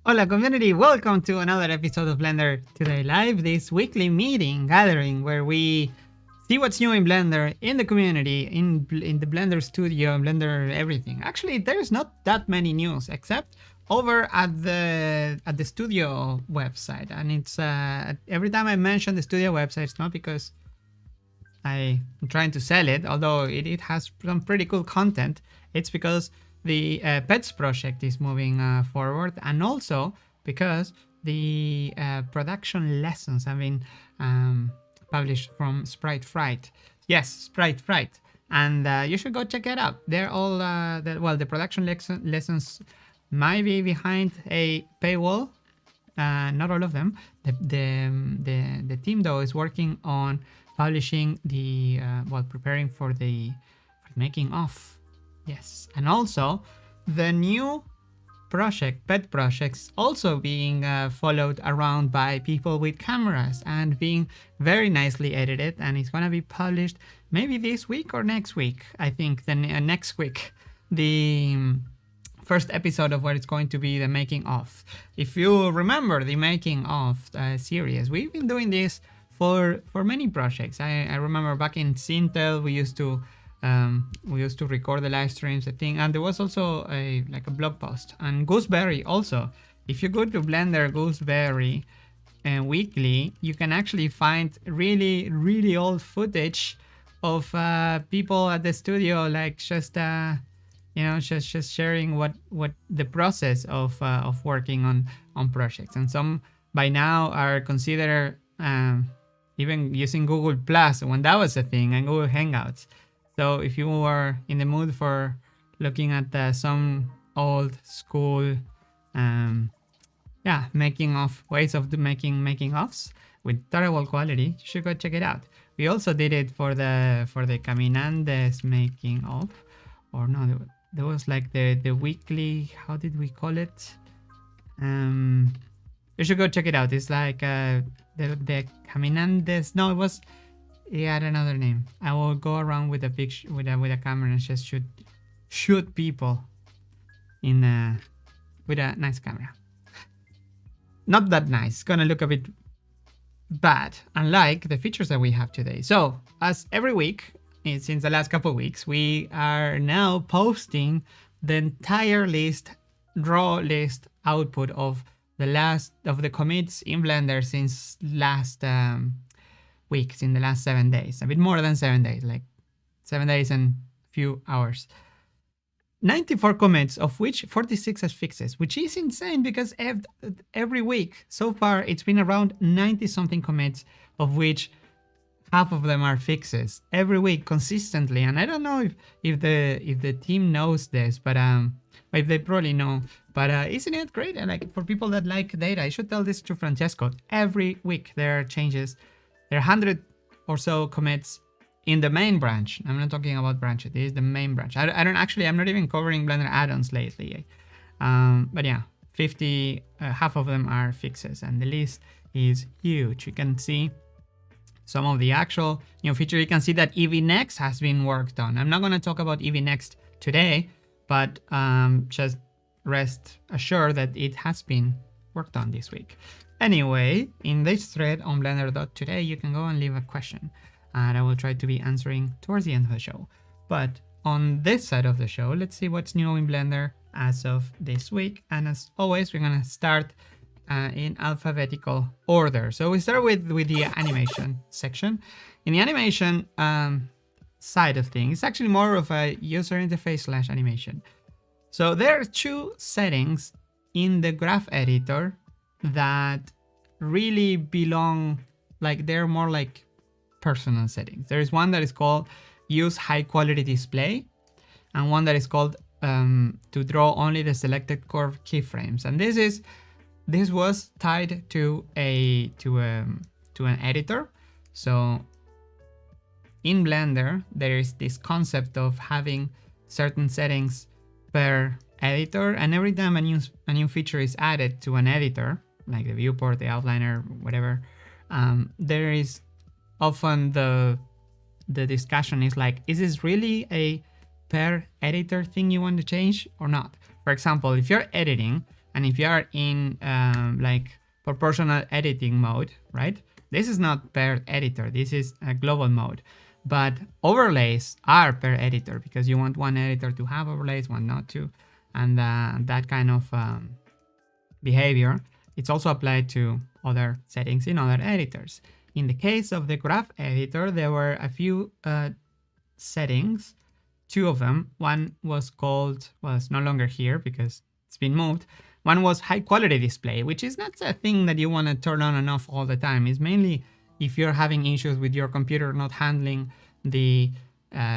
Hola community, welcome to another episode of Blender Today Live, this weekly meeting gathering where we see what's new in Blender, in the community, in the Blender studio, Blender everything. Actually, there's not that many news except over at the studio website, and it's every time I mention the studio website, it's not because I'm trying to sell it, although it has some pretty cool content. It's because the pets project is moving forward, and also because the production lessons have been published from Sprite Fright. Yes, Sprite Fright, and you should go check it out. They're all the production lessons might be behind a paywall. Not all of them. The team though is working on publishing the preparing for the making of. Yes, and also the new project, pet projects, also being followed around by people with cameras and being very nicely edited, and it's gonna be published maybe this week or next week. I think then next week, the first episode of what it's going to be the making of. If you remember the making of series, we've been doing this for many projects. I remember back in Sintel we used to record the live streams, I think, and there was also a blog post. And Gooseberry also, if you go to Blender Gooseberry weekly, you can actually find really old footage of people at the studio, like just just sharing what the process of working on projects. And some by now are considered even using Google Plus when that was a thing, and Google Hangouts. So if you are in the mood for looking at some old school, making of ways of making offs with terrible quality, you should go check it out. We also did it for the Caminandes making of, or no, there was like the weekly. How did we call it? You should go check it out. It's like the Caminandes. No, it was. It had another name. I will go around with a picture with a camera and just shoot people in with a nice camera. Not that nice. It's gonna look a bit bad, unlike the features that we have today. So as every week since the last couple of weeks, we are now posting the entire list, raw list output of the commits in Blender since last weeks, in the last 7 days, a bit more than 7 days, like 7 days and a few hours. 94 commits, of which 46 as fixes, which is insane because every week so far it's been around 90 something commits, of which half of them are fixes every week consistently. And I don't know if the team knows this, but if they probably know. But isn't it great? And like for people that like data, I should tell this to Francesco. Every week there are changes. There are 100 or so commits in the main branch. I'm not talking about branches. This is the main branch. I'm not even covering Blender add-ons lately. But yeah, 50, half of them are fixes, and the list is huge. You can see some of the actual new features. You can see that EV Next has been worked on. I'm not going to talk about EV Next today, but just rest assured that it has been worked on this week. Anyway, in this thread on BlenderToday, you can go and leave a question, and I will try to be answering towards the end of the show. But on this side of the show, let's see what's new in Blender as of this week. And as always, we're going to start in alphabetical order. So we start with the animation section. In the animation side of things, it's actually more of a user interface / animation. So there are two settings in the graph editor that really belong, like they're more like personal settings. There is one that is called use high quality display, and one that is called to draw only the selected curve keyframes. And this was tied to an editor. So in Blender, there is this concept of having certain settings per editor, and every time a new feature is added to an editor, like the viewport, the outliner, whatever, there is often the discussion is like, is this really a per editor thing you want to change or not? For example, if you're editing And if you are in like proportional editing mode, right? This is not per editor. This is a global mode. But overlays are per editor because you want one editor to have overlays, one not to. And that kind of behavior, it's also applied to other settings in other editors. In the case of the graph editor, there were a few settings, two of them. One was called, well, it's no longer here because it's been moved. One was high quality display, which is not a thing that you want to turn on and off all the time. It's mainly if you're having issues with your computer not handling the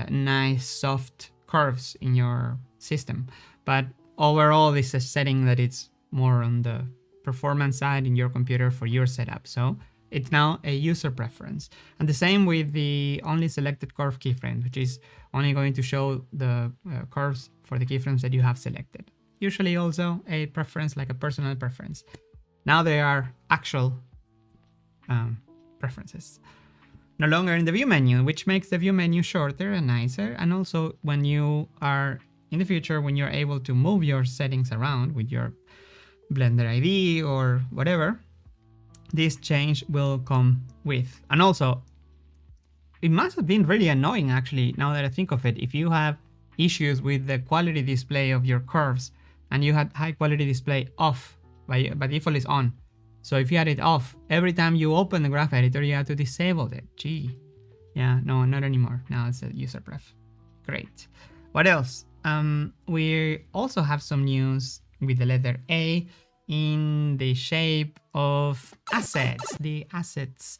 nice soft curves in your system. But overall, it's a setting that it's more on the performance side in your computer for your setup. So it's now a user preference. And the same with the only selected curve keyframe, which is only going to show the curves for the keyframes that you have selected. Usually also a preference, like a personal preference. Now they are actual preferences. No longer in the view menu, which makes the view menu shorter and nicer. And also when you are in the future, when you're able to move your settings around with your Blender ID or whatever, this change will come with. And also, it must have been really annoying actually, now that I think of it, if you have issues with the quality display of your curves and you had high quality display off, by default is on. So if you had it off, every time you open the graph editor, you have to disable it. Gee. Yeah, no, not anymore. Now it's a user pref. Great. What else? We also have some news with the letter A in the shape of assets, the assets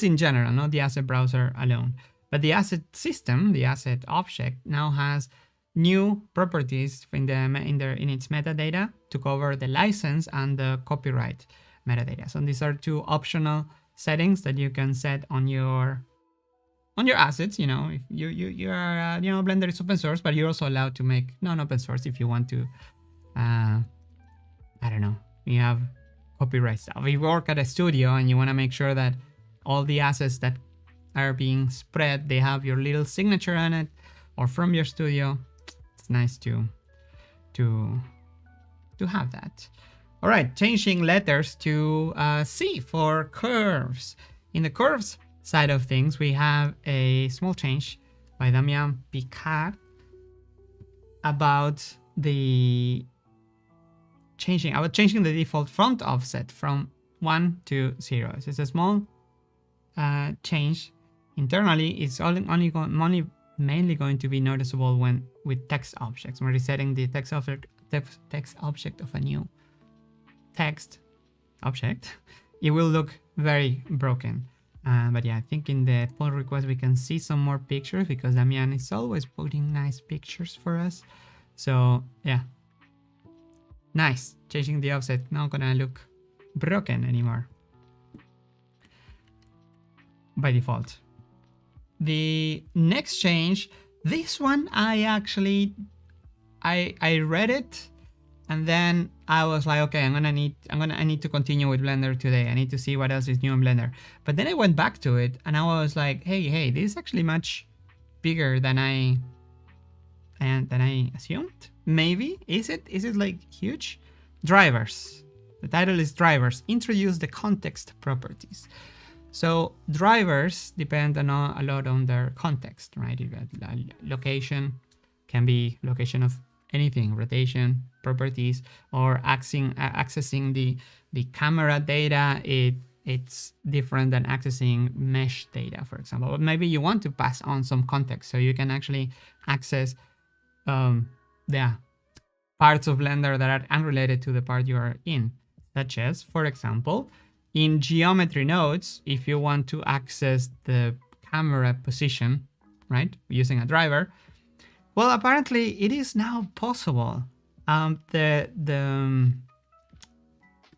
in general, not the asset browser alone. But the asset system, the asset object, now has new properties in its metadata to cover the license and the copyright metadata. So these are two optional settings that you can set on your assets. You know, if you are Blender is open source, but you're also allowed to make non-open source if you want to. I don't know, you have copyright stuff. If you work at a studio and you want to make sure that all the assets that are being spread, they have your little signature on it, or from your studio, it's nice to have that. All right, changing letters to C for curves. In the curves side of things, we have a small change by Damien Picard about changing the default front offset from 1 to 0. So it's a small change. Internally, it's mainly going to be noticeable when with text objects. When resetting the text object of a new text object, it will look very broken. But yeah, I think in the pull request we can see some more pictures because Damian is always putting nice pictures for us. So yeah, nice. Changing the offset, not gonna look broken anymore by default. The next change, this one I read it and then I was like, okay, I need to continue with Blender today. I need to see what else is new in Blender. But then I went back to it and I was like, hey, this is actually much bigger than I assumed. Maybe is it like huge? Drivers. The title is drivers. Introduce the context properties. So drivers depend a lot on their context, right? Location can be location of anything, rotation, properties, or accessing the camera data. It's different than accessing mesh data, for example. But maybe you want to pass on some context, so you can actually access parts of Blender that are unrelated to the part you are in, such as, for example, in geometry nodes, if you want to access the camera position, right, using a driver, well, apparently it is now possible. The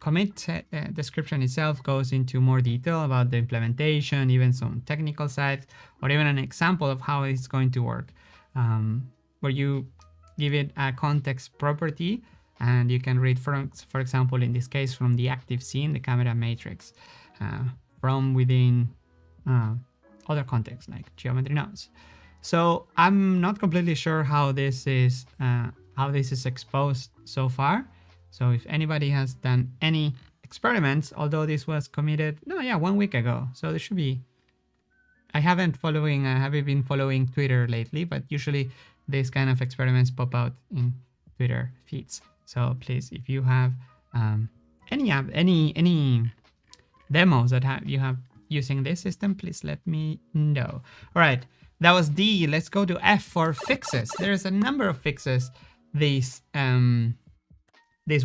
commit description itself goes into more detail about the implementation, even some technical sides, or even an example of how it's going to work, where you give it a context property, and you can read, for example, in this case, from the active scene, the camera matrix, from within other contexts like geometry nodes. So I'm not completely sure how this is exposed so far. So if anybody has done any experiments, although this was committed, no, yeah, 1 week ago. So there should be, I haven't been following Twitter lately, but usually these kind of experiments pop out in Twitter feeds. So please, if you have any demos that you have using this system, please let me know. All right, that was D. Let's go to F for fixes. There's a number of fixes this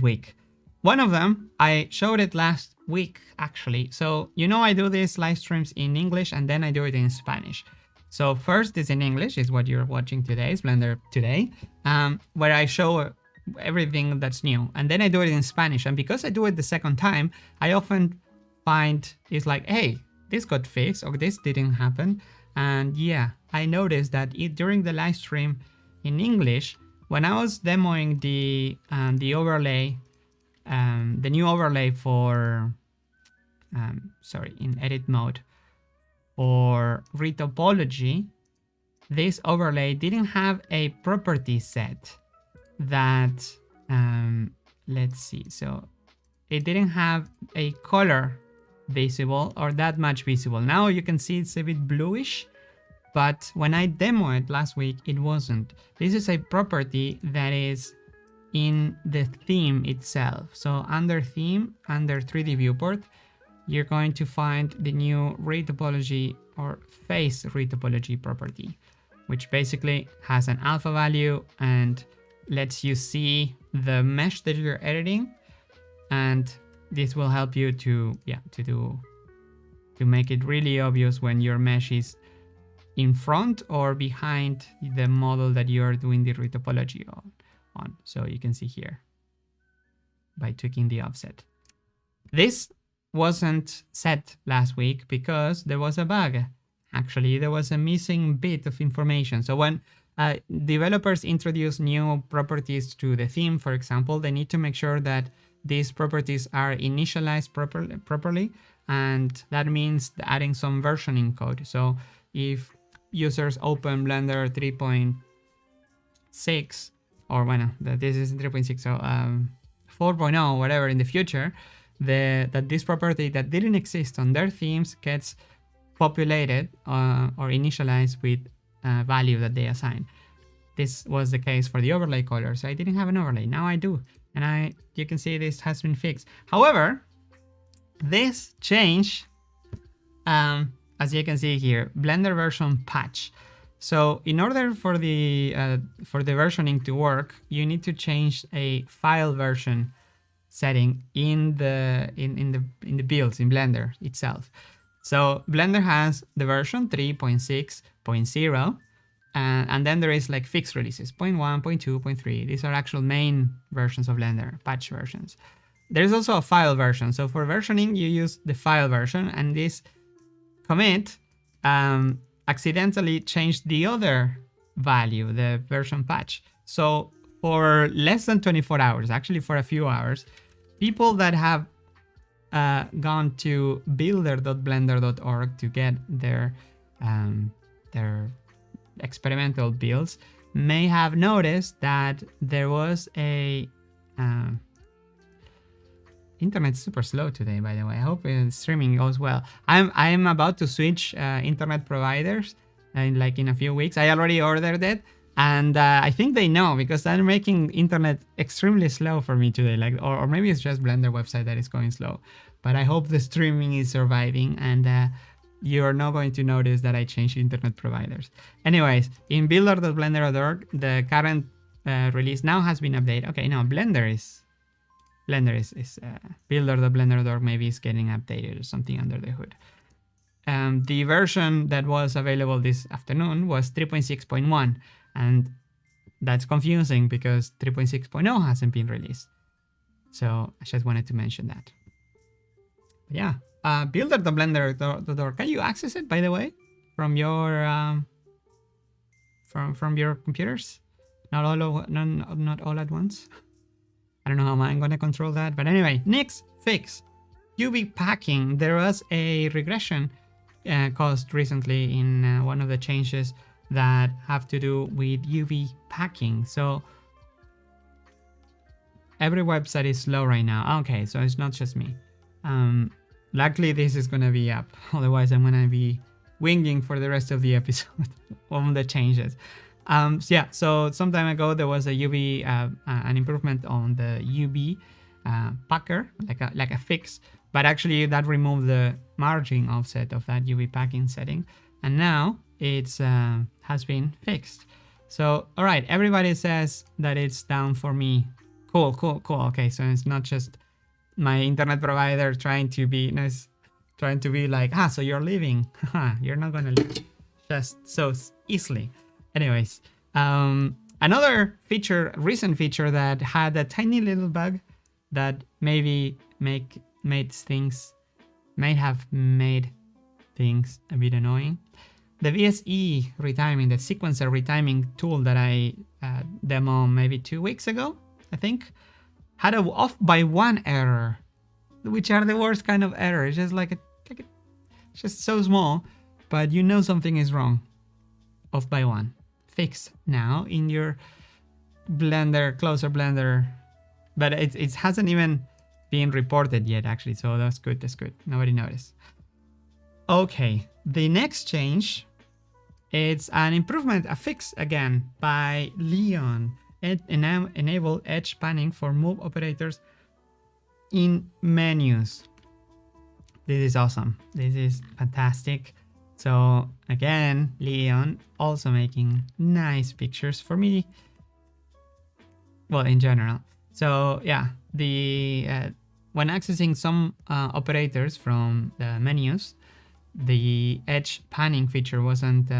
week. One of them, I showed it last week, actually. So, you know, I do these live streams in English and then I do it in Spanish. So first is in English, is what you're watching today, is BlenderToday, where I show everything that's new. And then I do it in Spanish. And because I do it the second time, I often find it's like, hey, this got fixed or this didn't happen. And yeah, I noticed that during the live stream in English, when I was demoing the overlay, the new overlay for, in edit mode for retopology, this overlay didn't have a property set that, let's see, so it didn't have a color visible or that much visible. Now you can see it's a bit bluish, but when I demoed it last week, it wasn't. This is a property that is in the theme itself. So under theme, under 3D viewport, you're going to find the new retopology or face retopology property, which basically has an alpha value and lets you see the mesh that you're editing. And this will help you to make it really obvious when your mesh is in front or behind the model that you're doing the retopology on. So you can see here by tweaking the offset. This wasn't set last week because there was a bug. Actually, there was a missing bit of information. So when developers introduce new properties to the theme, for example, they need to make sure that these properties are initialized properly, and that means adding some versioning code. So if users open Blender 3.6, or bueno, this is 3.6, so 4.0, whatever in the future, that this property that didn't exist on their themes gets populated or initialized with a value that they assign. This was the case for the overlay color. So I didn't have an overlay. Now I do. And you can see this has been fixed. However, this change, as you can see here, Blender version patch. So in order for the versioning to work, you need to change a file version setting in the builds in Blender itself. So Blender has the version 3.6.0, and then there is like fixed releases 0.1, 0.2, 0.3. These are actual main versions of Blender, patch versions. There's also a file version. So for versioning, you use the file version, and this commit accidentally changed the other value, the version patch. So for less than 24 hours, actually for a few hours, people that have gone to builder.blender.org to get their experimental builds may have noticed that there was a internet's super slow today, by the way. I hope streaming goes well. I'm about to switch internet providers in a few weeks. I already ordered it, and I think they know because they're making internet extremely slow for me today. Or maybe it's just Blender website that is going slow. But I hope the streaming is surviving, and you're not going to notice that I changed internet providers. Anyways, in builder.blender.org, the current release now has been updated. Okay, now Blender is builder.blender.org maybe is getting updated or something under the hood. The version that was available this afternoon was 3.6.1, and that's confusing because 3.6.0 hasn't been released. So I just wanted to mention that. But yeah, builder.blender.org. Can you access it, by the way, from your from your computers? Not all at once. I don't know how I'm going to control that. But anyway, next fix. UV packing. There was a regression caused recently in one of the changes that have to do with UV packing. So every website is slow right now. Okay, so it's not just me. Luckily this is gonna be up. Otherwise I'm gonna be winging for the rest of the episode on the changes. So yeah, so some time ago there was a UV, an improvement on the UV packer, like a fix, but actually that removed the margin offset of that UV packing setting, and now it's has been fixed. So all right, everybody says that it's down for me. Cool. Okay, so it's not just my internet provider trying to be nice, trying to be like, so you're leaving. You're not gonna leave just so easily. Anyways, another feature, recent feature that had a tiny little bug that maybe may have made things a bit annoying. The VSE retiming, the sequencer retiming tool that I demo maybe 2 weeks ago, I think, had a off by one error, which are the worst kind of error. It's just like it's just so small, but you know something is wrong. Off by one. Fixed now in your Blender, closer Blender, but it hasn't even been reported yet actually, so that's good, nobody noticed. Okay, the next change, it's an improvement, a fix again by Leon. It enable edge panning for move operators in menus. This is awesome, this is fantastic. So again, Leon also making nice pictures for me. Well, in general. So yeah, the when accessing some operators from the menus, the edge panning feature wasn't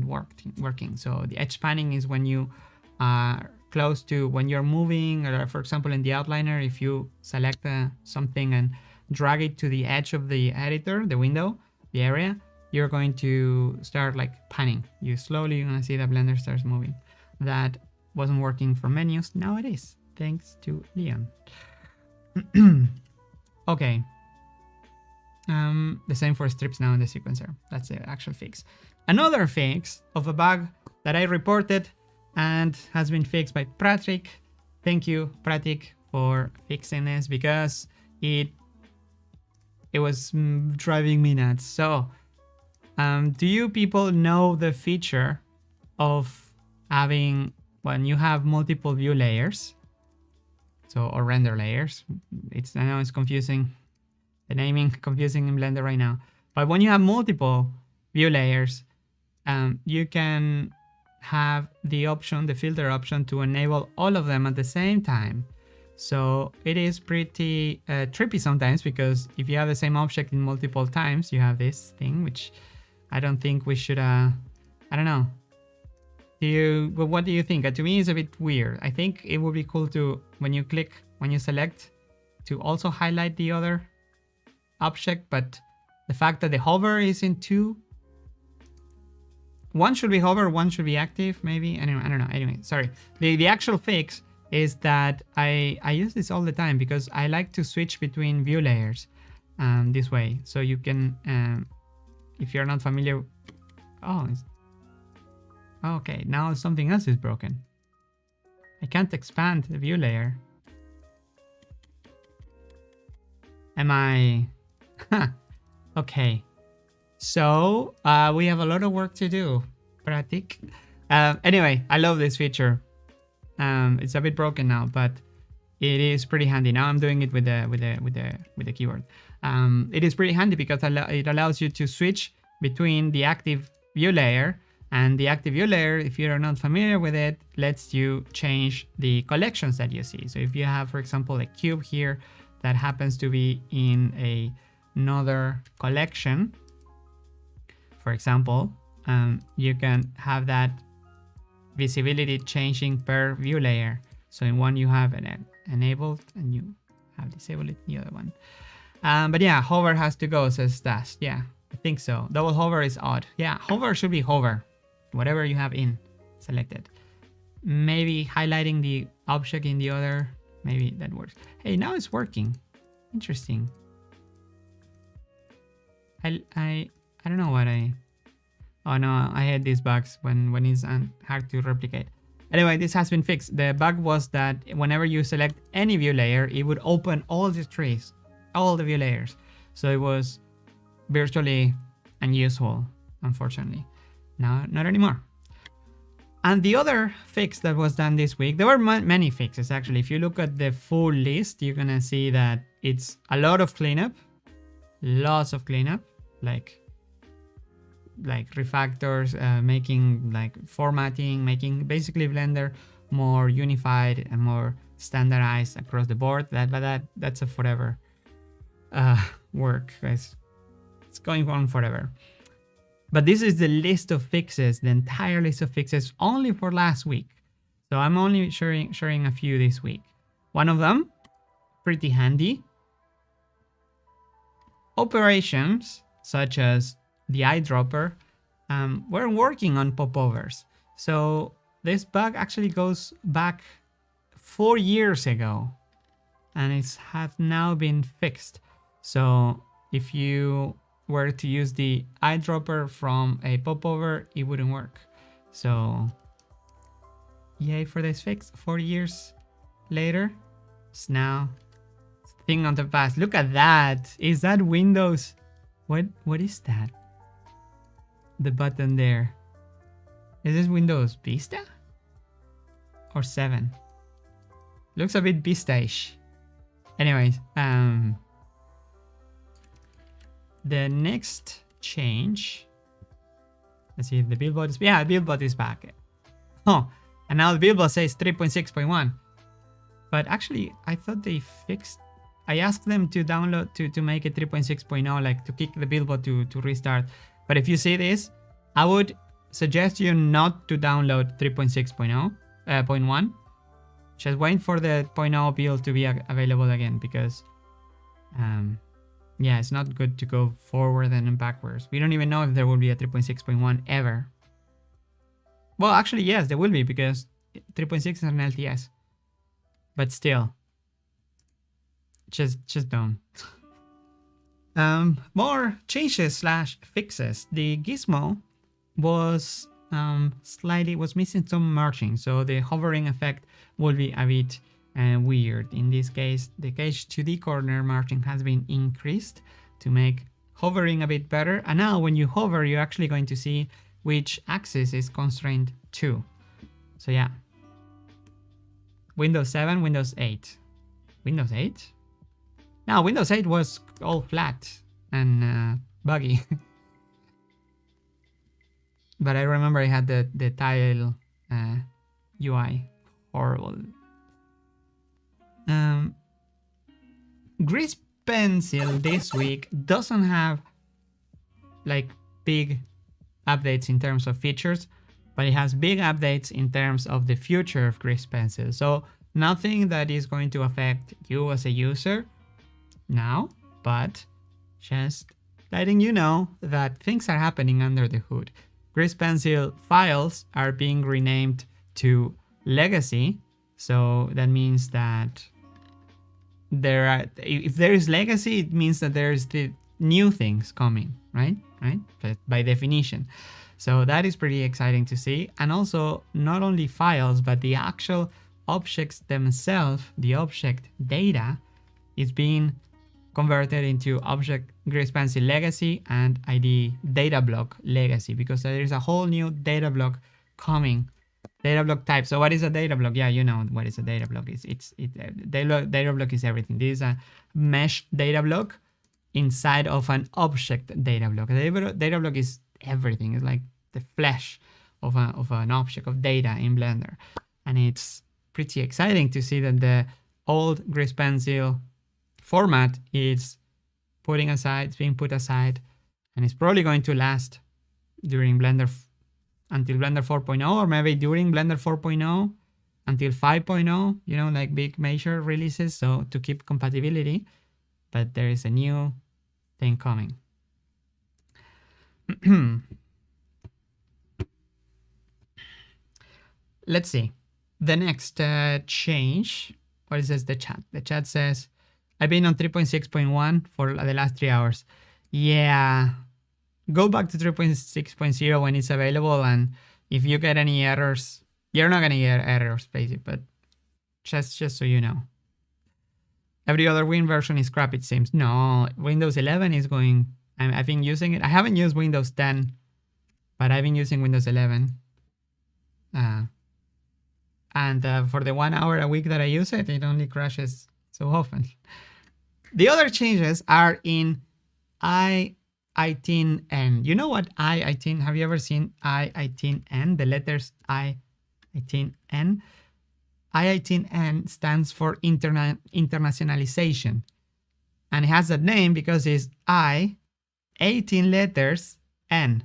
working. So the edge panning is when you are close to, when you're moving, or for example in the outliner, if you select something and drag it to the edge of the editor, the window, the area, you're going to start like panning. You're gonna see the Blender starts moving. That wasn't working for menus. Now it is, thanks to Leon. Okay. The same for strips now in the sequencer. That's the actual fix. Another fix of a bug that I reported and has been fixed by Patrick. Thank you, Patrick, for fixing this, because it was driving me nuts. So do you people know the feature of having, when you have multiple view layers, so, or render layers? I know it's confusing, the naming confusing in Blender right now, but when you have multiple view layers, you can have the option, the filter option, to enable all of them at the same time. So it is pretty trippy sometimes, because if you have the same object in multiple times, you have this thing, which I don't think we should, I don't know. What do you think? To me, it's a bit weird. I think it would be cool to, when you select, to also highlight the other object, but the fact that the hover is in two, one should be hover, one should be active, maybe. Anyway, I don't know. Anyway, sorry. The actual fix is that I use this all the time, because I like to switch between view layers this way. So you can, if you're not familiar, okay, now something else is broken. I can't expand the view layer. Am I? Okay. So we have a lot of work to do, Pratik. Anyway, I love this feature. It's a bit broken now, but it is pretty handy. Now I'm doing it with the keyboard. It is pretty handy because it allows you to switch between the active view layer, and the active view layer, if you're not familiar with it, lets you change the collections that you see. So if you have, for example, a cube here that happens to be in another collection, for example, you can have that visibility changing per view layer. So in one you have an enabled and you have disabled it in the other one. But yeah, hover has to go, says Stas. Yeah, I think so. Double hover is odd. Yeah, hover should be hover, whatever you have in selected. Maybe highlighting the object in the other, maybe that works. Hey, now it's working. Interesting. I don't know what oh no, I had these bugs when it's hard to replicate. Anyway, this has been fixed. The bug was that whenever you select any view layer, it would open all the trees, all the view layers. So it was virtually unuseful, unfortunately. Now, not anymore. And the other fix that was done this week, there were many fixes actually. If you look at the full list, you're gonna see that it's a lot of cleanup, lots of cleanup, like refactors, making like formatting, making basically Blender more unified and more standardized across the board. That's a forever work, guys. It's going on forever. But this is the list of fixes, the entire list of fixes only for last week. So I'm only sharing a few this week. One of them, pretty handy. Operations such as the eyedropper we're working on popovers. So this bug actually goes back 4 years ago and it has now been fixed. So if you were to use the eyedropper from a popover, it wouldn't work. So yay for this fix. 4 years later, it's now a thing of the past. Look at that. Is that Windows? What is that? The button there. Is this Windows Vista? Or 7? Looks a bit Vista-ish. Anyways, the next change. Let's see if the billboard is... Yeah, the billboard is back. Oh, and now the billboard says 3.6.1. But actually, I thought they fixed... I asked them to download, to make it 3.6.0, like to kick the billboard to restart. But if you see this, I would suggest you not to download 3.6.0.1. Just wait for the 0.0 build to be available again, because yeah, it's not good to go forward and backwards. We don't even know if there will be a 3.6.1 ever. Well, actually, yes, there will be, because 3.6 is an LTS. But still, just don't. More changes / fixes. The Gizmo was missing some merging, so the hovering effect will be a bit weird. In this case, the Cage 2D corner margin has been increased to make hovering a bit better. And now when you hover, you're actually going to see which axis is constrained to. So yeah. Windows 7, Windows 8. Windows 8? No, Windows 8 was all flat and buggy. But I remember I had the tile UI. Horrible. Grease Pencil this week doesn't have like big updates in terms of features, but it has big updates in terms of the future of Grease Pencil. So nothing that is going to affect you as a user now, but just letting you know that things are happening under the hood. Grease Pencil files are being renamed to Legacy. So that means that if there is legacy, it means that there's the new things coming, right? By definition. So that is pretty exciting to see. And also not only files, but the actual objects themselves, the object data is being converted into object Grease Pencil Legacy and ID data block Legacy, because there is a whole new data block coming. Data block type. So what is a data block? Yeah, you know what is a data block. Data block is everything. This is a mesh data block inside of an object data block. A data block is everything. It's like the flesh of an object of data in Blender. And it's pretty exciting to see that the old Grease Pencil format is being put aside, and it's probably going to last during Blender until Blender 4.0, or maybe during Blender 4.0 until 5.0, you know, like big major releases, so to keep compatibility. But there is a new thing coming. Let's see. The next change, what is this? The chat. The chat says, I've been on 3.6.1 for the last 3 hours. Yeah. Go back to 3.6.0 when it's available, and if you get any errors, You're not gonna get errors, basically, but just so you know. Every other Win version is crap, it seems. No, Windows 11 is going... I've been using it. I haven't used Windows 10, but I've been using Windows 11. And for the 1 hour a week that I use it, it only crashes so often. The other changes are in I18N. You know what I18? Have you ever seen I18N? The letters I18N. I18N stands for internationalization. And it has that name because it's I, 18 letters, N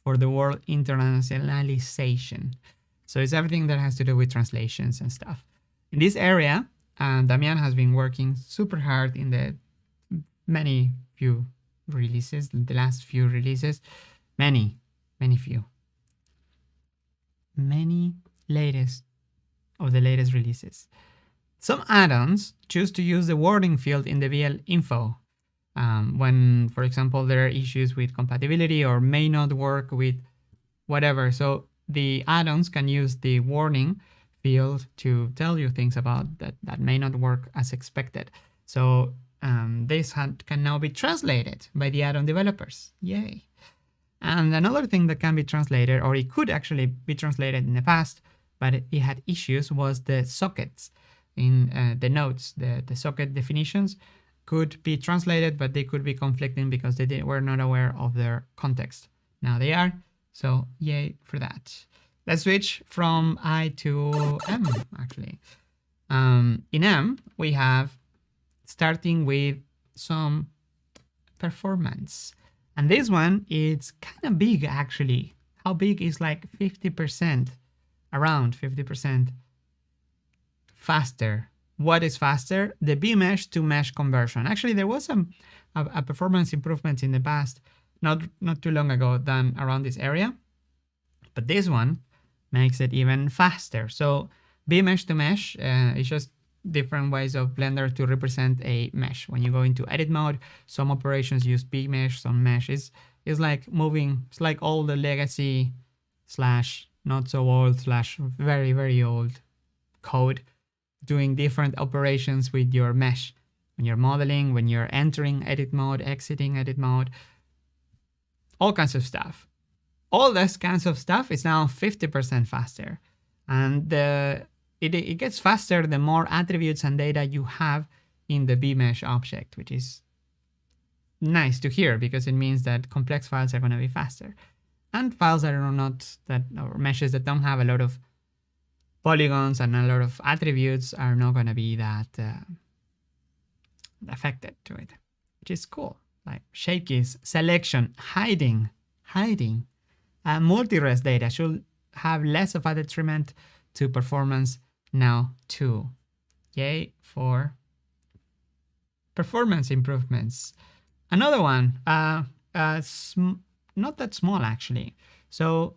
for the word internationalization. So it's everything that has to do with translations and stuff. In this area, Damian has been working super hard in the few releases, the last few releases, many latest of the latest releases. Some add-ons choose to use the warning field in the VL info when, for example, there are issues with compatibility or may not work with whatever. So the add-ons can use the warning field to tell you things about that may not work as expected. So this can now be translated by the add-on developers. Yay. And another thing that can be translated, or it could actually be translated in the past, but it had issues, was the sockets in the nodes. The socket definitions could be translated, but they could be conflicting because they were not aware of their context. Now they are, so yay for that. Let's switch from I to M, actually. In M, we have, starting with some performance. And this one is kind of big, actually. How big is like 50%, around 50% faster. What is faster? The B-mesh to mesh conversion. Actually, there was a performance improvement in the past, not too long ago, done around this area. But this one makes it even faster. So B-mesh to mesh is just different ways of Blender to represent a mesh. When you go into edit mode, some operations use B-mesh, some mesh. It's like moving, it's like all the legacy slash not so old slash very, very old code doing different operations with your mesh. When you're modeling, when you're entering edit mode, exiting edit mode, all kinds of stuff. All this kinds of stuff is now 50% faster. And it gets faster the more attributes and data you have in the B-mesh object, which is nice to hear because it means that complex files are going to be faster. And files that are not or meshes that don't have a lot of polygons and a lot of attributes are not going to be that affected to it, which is cool. Like shape keys, selection, hiding. Multi-res data should have less of a detriment to performance now too. Yay for performance improvements. Another one, not that small actually. So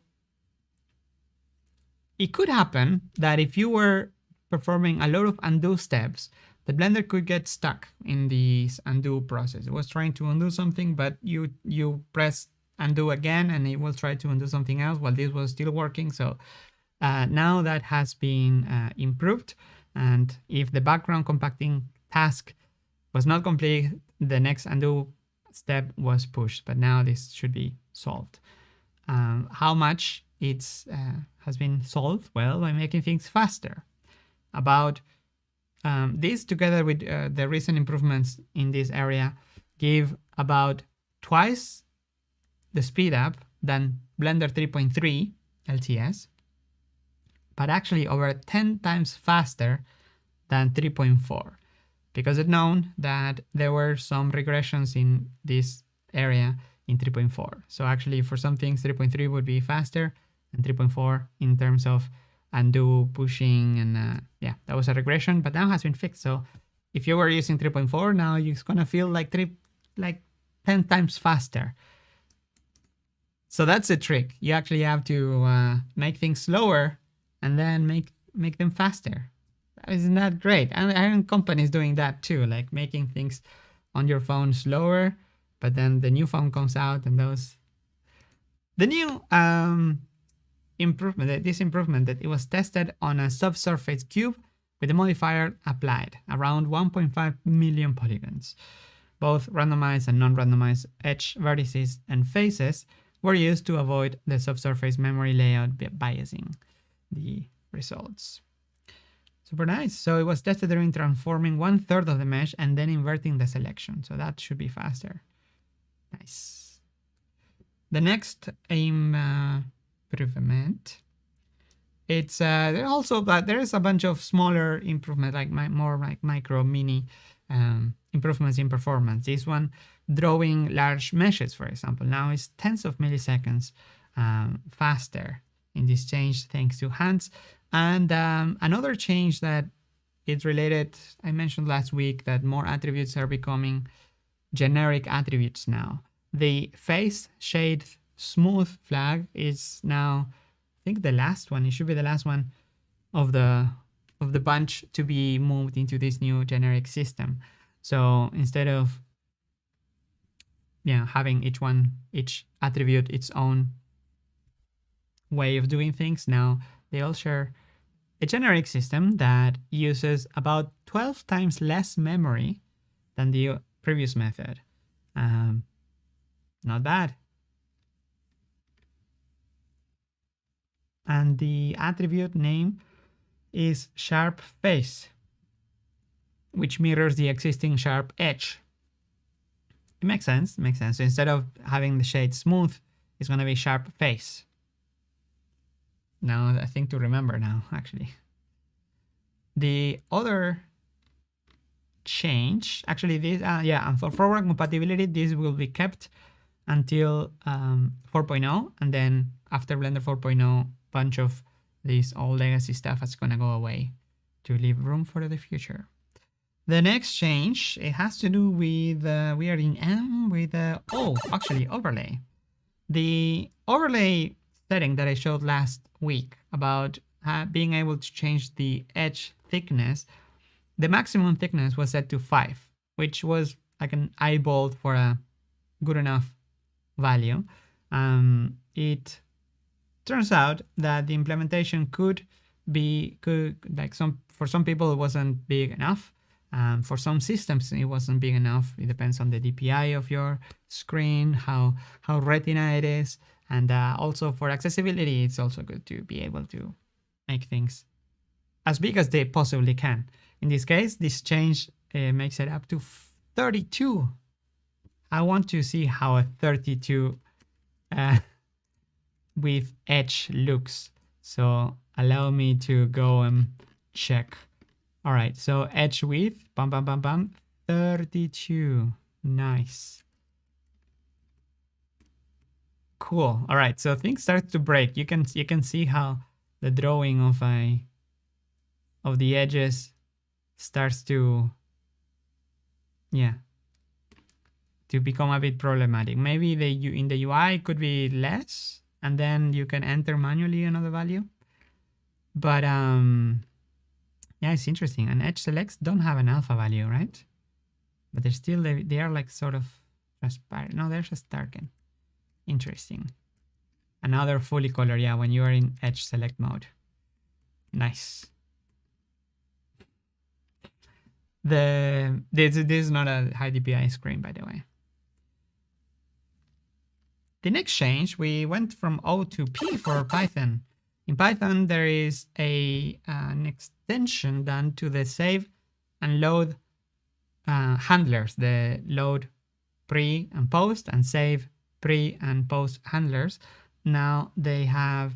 it could happen that if you were performing a lot of undo steps, the Blender could get stuck in this undo process. It was trying to undo something, but you press undo again and it will try to undo something else while this was still working. So now that has been improved. And if the background compacting task was not complete, the next undo step was pushed, but now this should be solved. How much has been solved? Well, by making things faster. About this, together with the recent improvements in this area, give about twice the speed up than Blender 3.3 LTS, but actually over 10 times faster than 3.4, because it's known that there were some regressions in this area in 3.4. So actually for some things 3.3 would be faster than 3.4 in terms of undo, pushing, and yeah, that was a regression, but now has been fixed. So if you were using 3.4, now it's gonna feel like 10 times faster. So that's the trick. You actually have to make things slower and then make them faster. Isn't that great? And Iron Company is doing that too, like making things on your phone slower, but then the new phone comes out and those. The new improvement, this improvement, that it was tested on a subsurface cube with the modifier applied around 1.5 million polygons. Both randomized and non-randomized edge vertices and faces were used to avoid the subsurface memory layout biasing the results. Super nice. So it was tested during transforming 1/3 of the mesh and then inverting the selection. So that should be faster. Nice. The next improvement, it's there also, but there is a bunch of smaller improvements, like more like micro mini improvements in performance. This one, drawing large meshes, for example, now is tens of milliseconds faster in this change thanks to hands. And another change that is related, I mentioned last week that more attributes are becoming generic attributes now. The face shade smooth flag is now, I think, the last one. It should be the last one of the bunch to be moved into this new generic system. So instead of having each attribute its own way of doing things, now they all share a generic system that uses about 12 times less memory than the previous method. Not bad. And the attribute name is sharp face, which mirrors the existing sharp edge. It makes sense. It makes sense. So instead of having the shade smooth, it's going to be sharp face. Now, I think to remember now, actually. The other change, actually, this, and for forward compatibility, this will be kept until 4.0, and then after Blender 4.0, bunch of this old legacy stuff is going to go away to leave room for the future. The next change, it has to do with, we are in M with, overlay. The overlay setting that I showed last week about being able to change the edge thickness, the maximum thickness was set to 5, which was like an eyeball for a good enough value. It turns out that the implementation could like for some people it wasn't big enough. For some systems it wasn't big enough. It depends on the DPI of your screen, how retina it is, and also for accessibility it's also good to be able to make things as big as they possibly can. In this case, this change makes it up to 32. I want to see how a 32 with edge looks. So allow me to go and check. All right, so edge width, 32. Nice. Cool. All right, so things start to break. You can see how the drawing of the edges starts to become a bit problematic. Maybe in the UI could be less, and then you can enter manually another value. But yeah, it's interesting. And edge selects don't have an alpha value, right? But they're still, they are like sort of transparent. No, they're just darkened. Interesting. Another fully color, yeah, when you are in edge select mode. Nice. This is not a high DPI screen, by the way. The next change, we went from O to P for Python. In Python, there is an extension done to the save and load handlers, the load pre and post and save pre and post handlers. Now they have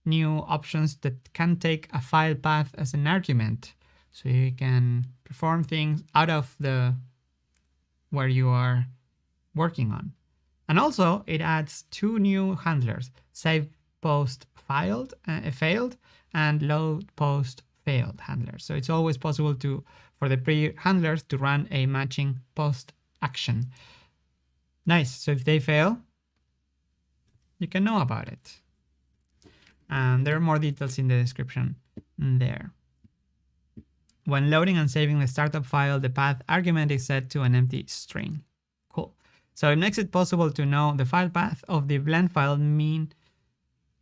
new options that can take a file path as an argument. So you can perform things out of where you are working on. And also it adds 2 new handlers, save post failed and load post failed handlers. So it's always possible for the pre handlers to run a matching post action. Nice. So if they fail, you can know about it. And there are more details in the description there. When loading and saving the startup file, the path argument is set to an empty string. Cool. So it makes it possible to know the file path of the blend file, mean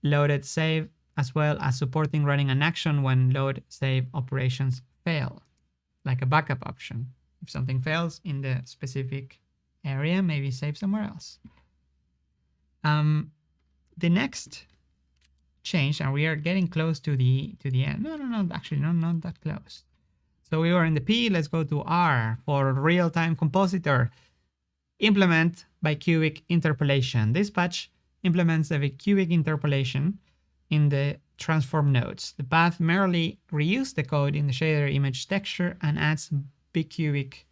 loaded save as well as supporting running an action when load save operations fail, like a backup option. If something fails in the specific area, maybe save somewhere else. The next change, and we are getting close to the end. No, actually, not that close. So we were in the P. Let's go to R for Realtime Compositor. Implement bicubic interpolation. This patch implements the bicubic interpolation in the transform nodes. The path merely reuses the code in the shader image texture and adds bicubic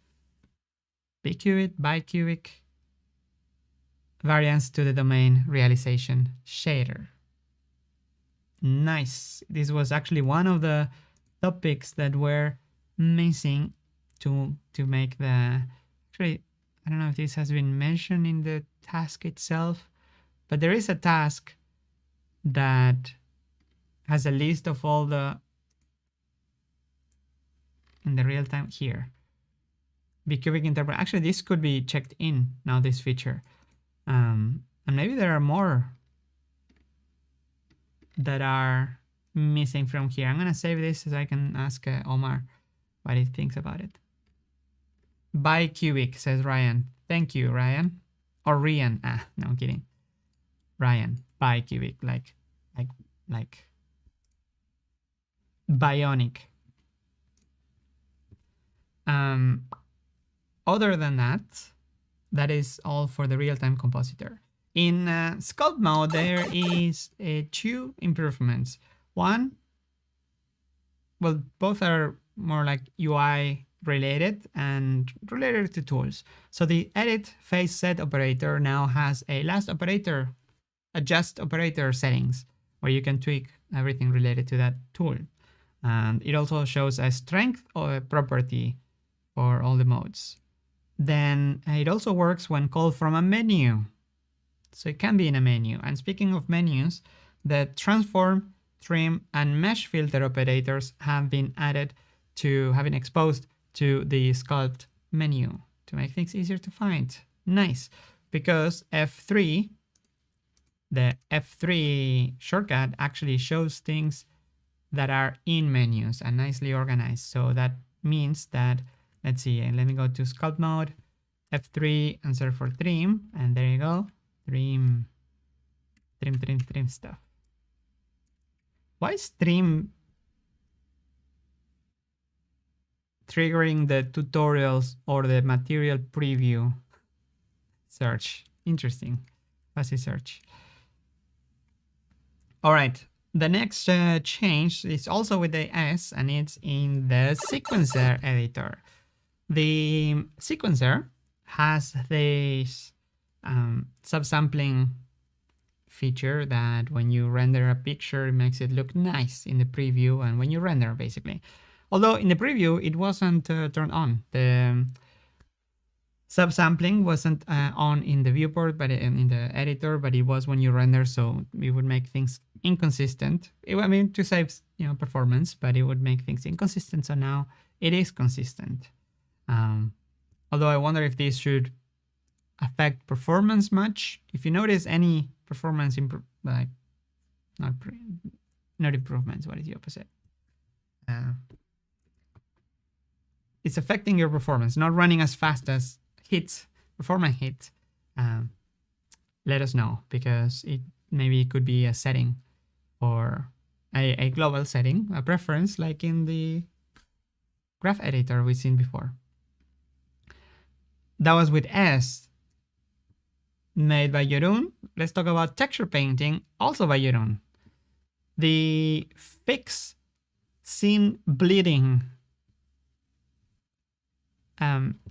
variants to the domain realization shader. Nice. This was actually one of the topics that were missing to make the... Actually, I don't know if this has been mentioned in the task itself, but there is a task that has a list of all the... in the real time here. Bicubic interpolation. Actually, this could be checked in now, this feature. And maybe there are more that are missing from here. I'm going to save this so I can ask Omar what he thinks about it. Bicubic, says Ryan. Thank you, Ryan. Or Ryan. No, I'm kidding. Ryan. Bicubic, like bionic. Other than that, that is all for the Realtime Compositor. In Sculpt Mode, there is 2 improvements. One, well, both are more like UI related and related to tools. So the edit phase set operator now has a last operator, adjust operator settings, where you can tweak everything related to that tool. And it also shows a strength or a property for all the modes. Then it also works when called from a menu. So it can be in a menu. And speaking of menus, the transform, trim, and mesh filter operators have been exposed to the Sculpt menu to make things easier to find. Nice, because F3, the F3 shortcut actually shows things that are in menus and nicely organized. So that means that, let's see, let me go to Sculpt Mode, F3, and search for trim, and there you go. Trim stuff. Why is trim triggering the tutorials or the material preview search? Interesting. Fuzzy search. All right. The next change is also with the S, and it's in the sequencer editor. The sequencer has this subsampling feature that when you render a picture, it makes it look nice in the preview and when you render, basically. Although in the preview, it wasn't turned on. The subsampling wasn't on in the viewport, but in the editor, but it was when you render, so it would make things inconsistent. I mean, to save performance, but it would make things inconsistent. So now it is consistent. Although I wonder if this should affect performance much. If you notice any performance not improvements, what is the opposite? It's affecting your performance, not running as fast as hits, performance hits. Let us know, because maybe it could be a setting or a global setting, a preference, like in the graph editor we've seen before. That was with S, made by Jeroen. Let's talk about texture painting, also by Jeroen. The fix scene bleeding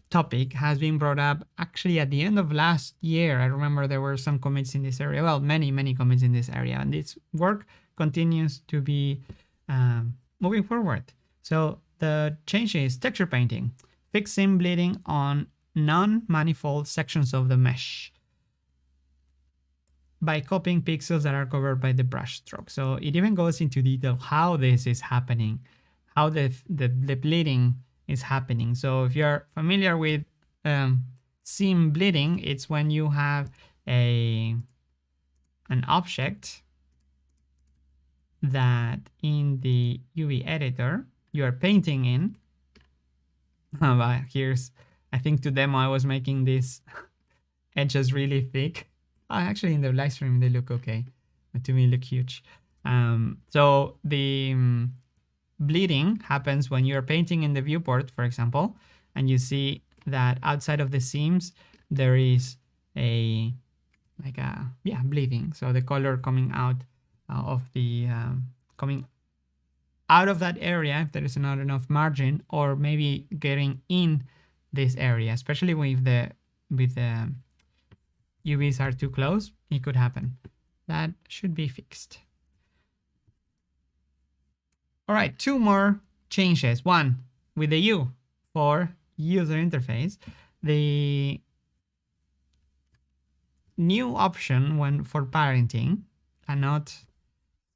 topic has been brought up actually at the end of last year. I remember there were some commits in this area. Well, many commits in this area, and this work continues to be moving forward. So the change is texture painting, fix scene bleeding on non-manifold sections of the mesh by copying pixels that are covered by the brush stroke. So it even goes into detail how this is happening, how the bleeding is happening. So if you're familiar with seam bleeding, it's when you have an object that in the UV editor you are painting in, but here's, I think to demo I was making these edges really thick. Actually in the live stream they look okay, but to me look huge. So the bleeding happens when you're painting in the viewport, for example, and you see that outside of the seams there is a bleeding. So the color coming out of the coming out of that area if there is not enough margin, or maybe getting in this area, especially with the UVs are too close, it could happen. That should be fixed. All right, two more changes. One with the U for user interface. The new option when for parenting, and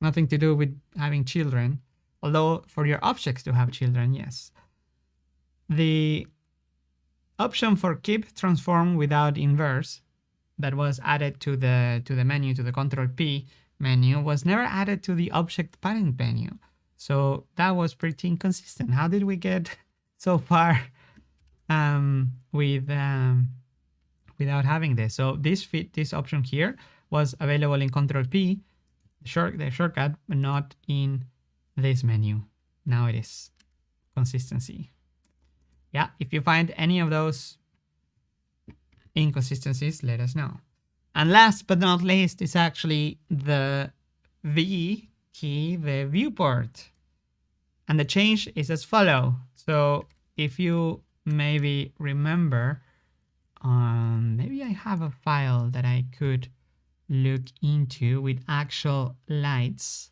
nothing to do with having children, although for your objects to have children, yes. The option for keep transform without inverse that was added to the menu, to the Control P menu, was never added to the object parent menu. So that was pretty inconsistent. How did we get so far without having this? So this option here was available in Control P, the shortcut, but not in this menu. Now it is. Consistency. Yeah, if you find any of those inconsistencies, let us know. And last but not least is actually the V key, the viewport. And the change is as follow. So if you maybe remember, maybe I have a file that I could look into with actual lights.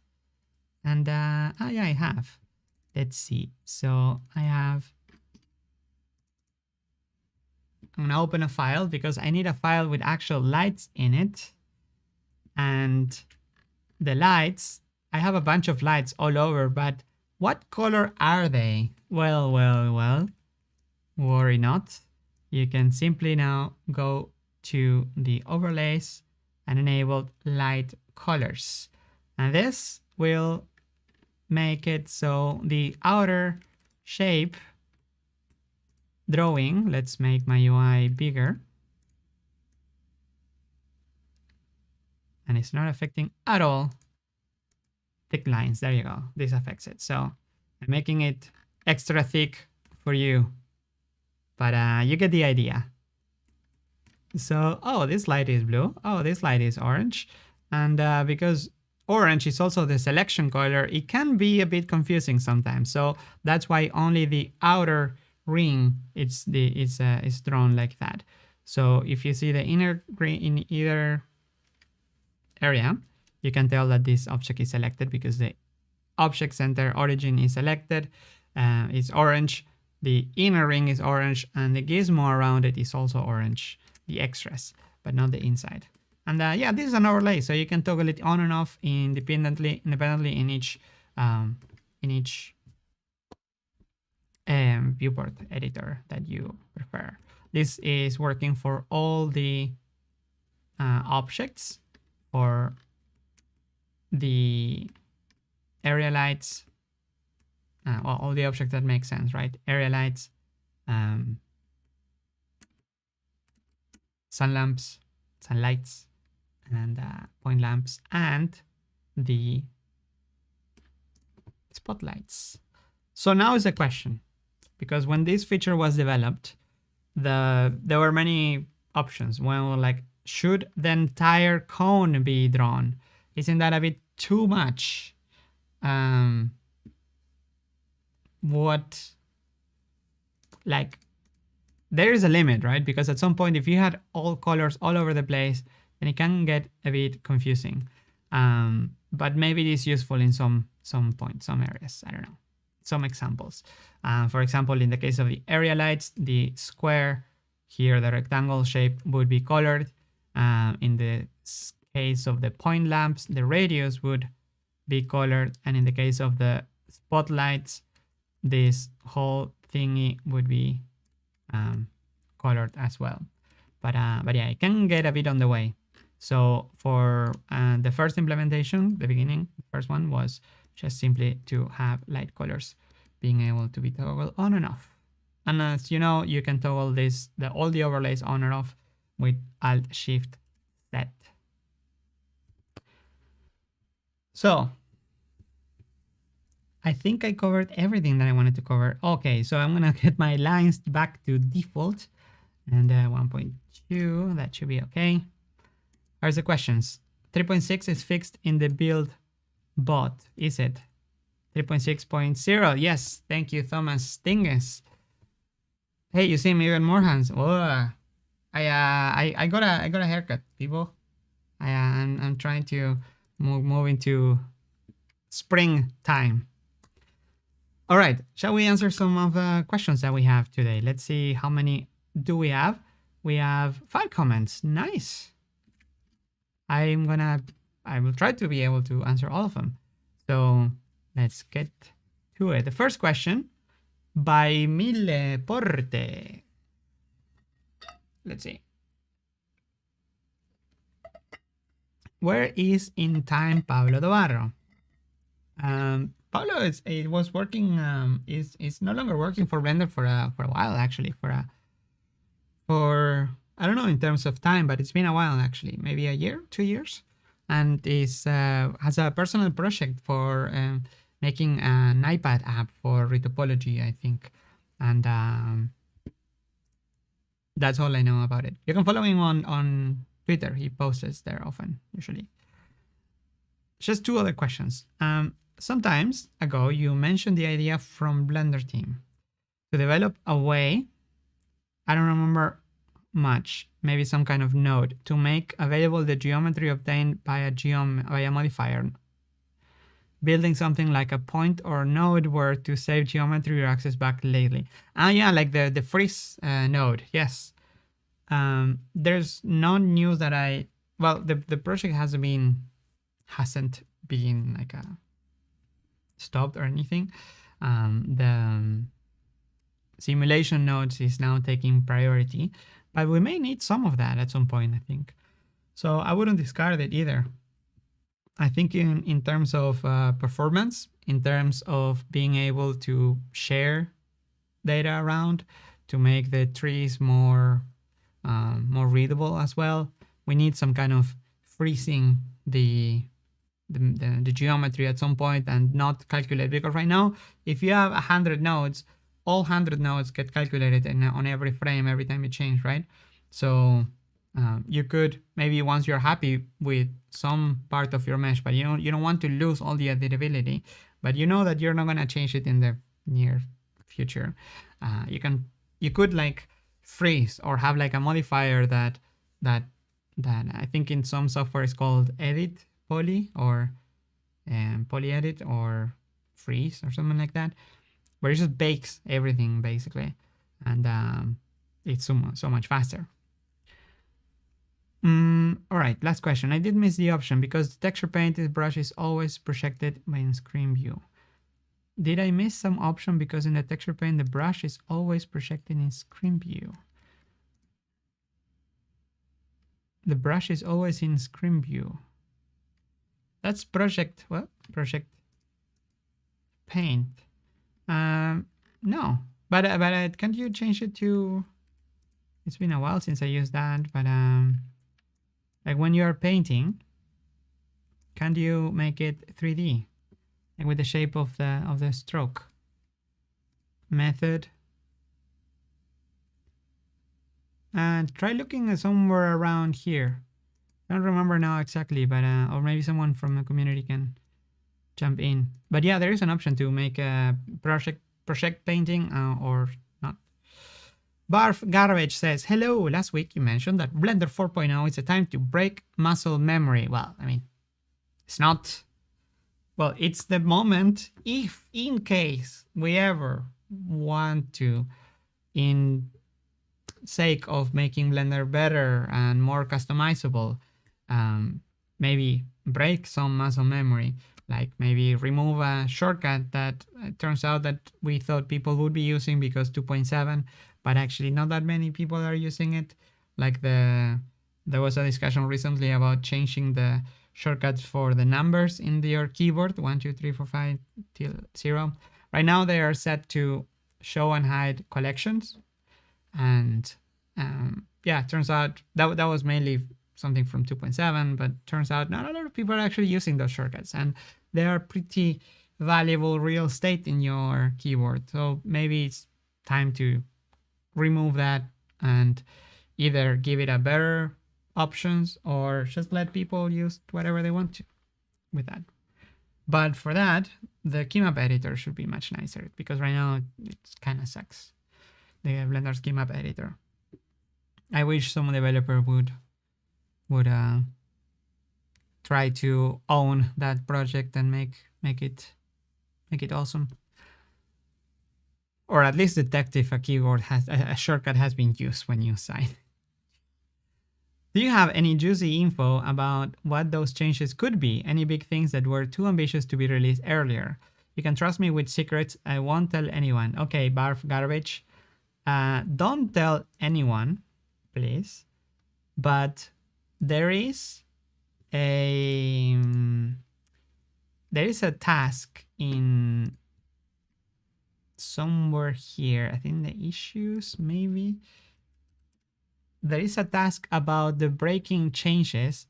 And yeah, I have. Let's see. So I'm gonna open a file because I need a file with actual lights in it. And the lights, I have a bunch of lights all over, but what color are they? Well, worry not. You can simply now go to the overlays and enable light colors. And this will make it so the outer shape drawing, let's make my UI bigger. And it's not affecting at all thick lines. There you go. This affects it. So I'm making it extra thick for you, but you get the idea. So, oh, this light is blue. Oh, this light is orange. And because orange is also the selection color, it can be a bit confusing sometimes. So that's why only the outer ring is drawn like that. So if you see the inner green in either area, you can tell that this object is selected because the object center origin is selected. It's orange. The inner ring is orange, and the gizmo around it is also orange. The extras, but not the inside. And yeah, this is an overlay, so you can toggle it on and off independently in each viewport editor that you prefer. This is working for all the objects, for the area lights, well, all the objects that make sense, right? Area lights, sun lamps, sunlights, and point lamps, and the spotlights. So now is the question, because when this feature was developed, there were many options. One was like, should the entire cone be drawn? Isn't that a bit too much? There is a limit, right? Because at some point, if you had all colors all over the place, then it can get a bit confusing. But maybe it is useful in some points, some areas. I don't know. Some examples. For example, in the case of the area lights, the square here, the rectangle shape would be colored. In the case of the point lamps, the radius would be colored. And in the case of the spotlights, this whole thingy would be colored as well. But yeah, it can get a bit on the way. So for the first implementation, the beginning, the first one was just simply to have light colors being able to be toggled on and off. And as you know, you can toggle this, all the overlays on or off with Alt-Shift-Z. So I think I covered everything that I wanted to cover. Okay, so I'm gonna get my lines back to default and 1.2, that should be okay. Here's the questions. 3.6 is fixed in the build bot, is it? 3.6.0, yes, thank you, Thomas Stinges. Hey, you seem even more hands. Oh, I got a haircut, people. I'm trying to move into springtime. All right, shall we answer some of the questions that we have today? Let's see how many do we have. We have 5 comments. Nice. I will try to be able to answer all of them. So let's get to it. The first question by Mille Porte. Let's see. Where is in time Pablo Dobarro? Pablo was working is no longer working for Blender for a while, actually, for I don't know in terms of time, but it's been a while, actually, maybe a year, 2 years, and has a personal project for making an iPad app for retopology, I think, and that's all I know about it. You can follow him on Twitter. He posts there often, usually. Just 2 other questions. Sometimes ago, you mentioned the idea from Blender team to develop a way, I don't remember much, maybe some kind of node, to make available the geometry obtained by a modifier, building something like a point or node where to save geometry or access back lately. Yeah, like the freeze node, yes. There's no news that well, the project hasn't been like stopped or anything. The simulation nodes is now taking priority, but we may need some of that at some point, I think. So I wouldn't discard it either. I think in terms of performance, in terms of being able to share data around, to make the trees more readable as well, we need some kind of freezing the geometry at some point and not calculate, because right now, if you have 100 nodes, all 100 nodes get calculated on every frame every time you change, right? So you could, maybe once you're happy with some part of your mesh, but you don't want to lose all the editability, but you know that you're not going to change it in the near future, you could like freeze or have like a modifier that I think in some software is called edit poly or poly edit or freeze or something like that, where it just bakes everything basically, and it's so much faster. All right, last question. I did miss the option because the texture painted brush is always projected in screen view. Did I miss some option because in the texture paint the brush is always projected in screen view? The brush is always in screen view. That's project, what? Project paint. No, but can't you change it to, it's been a while since I used that, but like when you are painting, can't you make it 3D? Like with the shape of the stroke. Method. And try looking somewhere around here. I don't remember now exactly, but or maybe someone from the community can jump in. But yeah, there is an option to make a project painting or not. Barf Garbage says, hello, last week you mentioned that Blender 4.0 is a time to break muscle memory. Well, I mean, it's not, well, it's the moment if in case we ever want to, in sake of making Blender better and more customizable, maybe break some muscle memory, like maybe remove a shortcut that it turns out that we thought people would be using because 2.7, but actually not that many people are using it, like the There was a discussion recently about changing the shortcuts for the numbers in your keyboard, 1, 2, 3, 4, 5 till 0. Right now they are set to show and hide collections. And yeah, it turns out that was mainly something from 2.7, but turns out not a lot of people are actually using those shortcuts, and they are pretty valuable real estate in your keyboard. So maybe it's time to remove that and either give it a better options or just let people use whatever they want to with that. But for that, the keymap editor should be much nicer, because right now it kind of sucks. The Blender's keymap editor. I wish some developer would try to own that project and make it awesome, or at least detect if a keyboard has a shortcut has been used when you sign. Do you have any juicy info about what those changes could be? Any big things that were too ambitious to be released earlier? You can trust me with secrets. I won't tell anyone. Okay, barf garbage. Don't tell anyone, please. But there is a task in somewhere here. I think the issues, maybe. There is a task about the breaking changes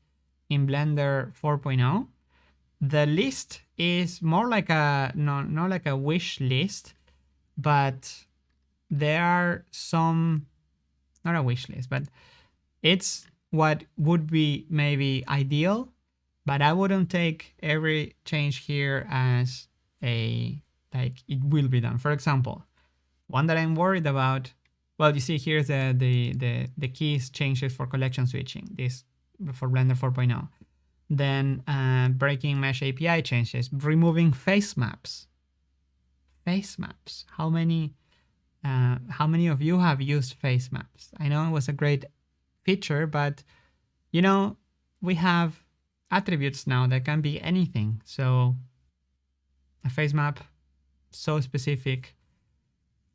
in Blender 4.0. The list is more like a not like a wish list, but there are some, not a wish list, but it's what would be maybe ideal, but I wouldn't take every change here as a, like, it will be done. For example, one that I'm worried about, well, you see here's the keys changes for collection switching, this for Blender 4.0. Then breaking mesh API changes, removing face maps. Face maps. How many of you have used face maps? I know it was a great feature, but you know, we have attributes now that can be anything. So a face map so specific,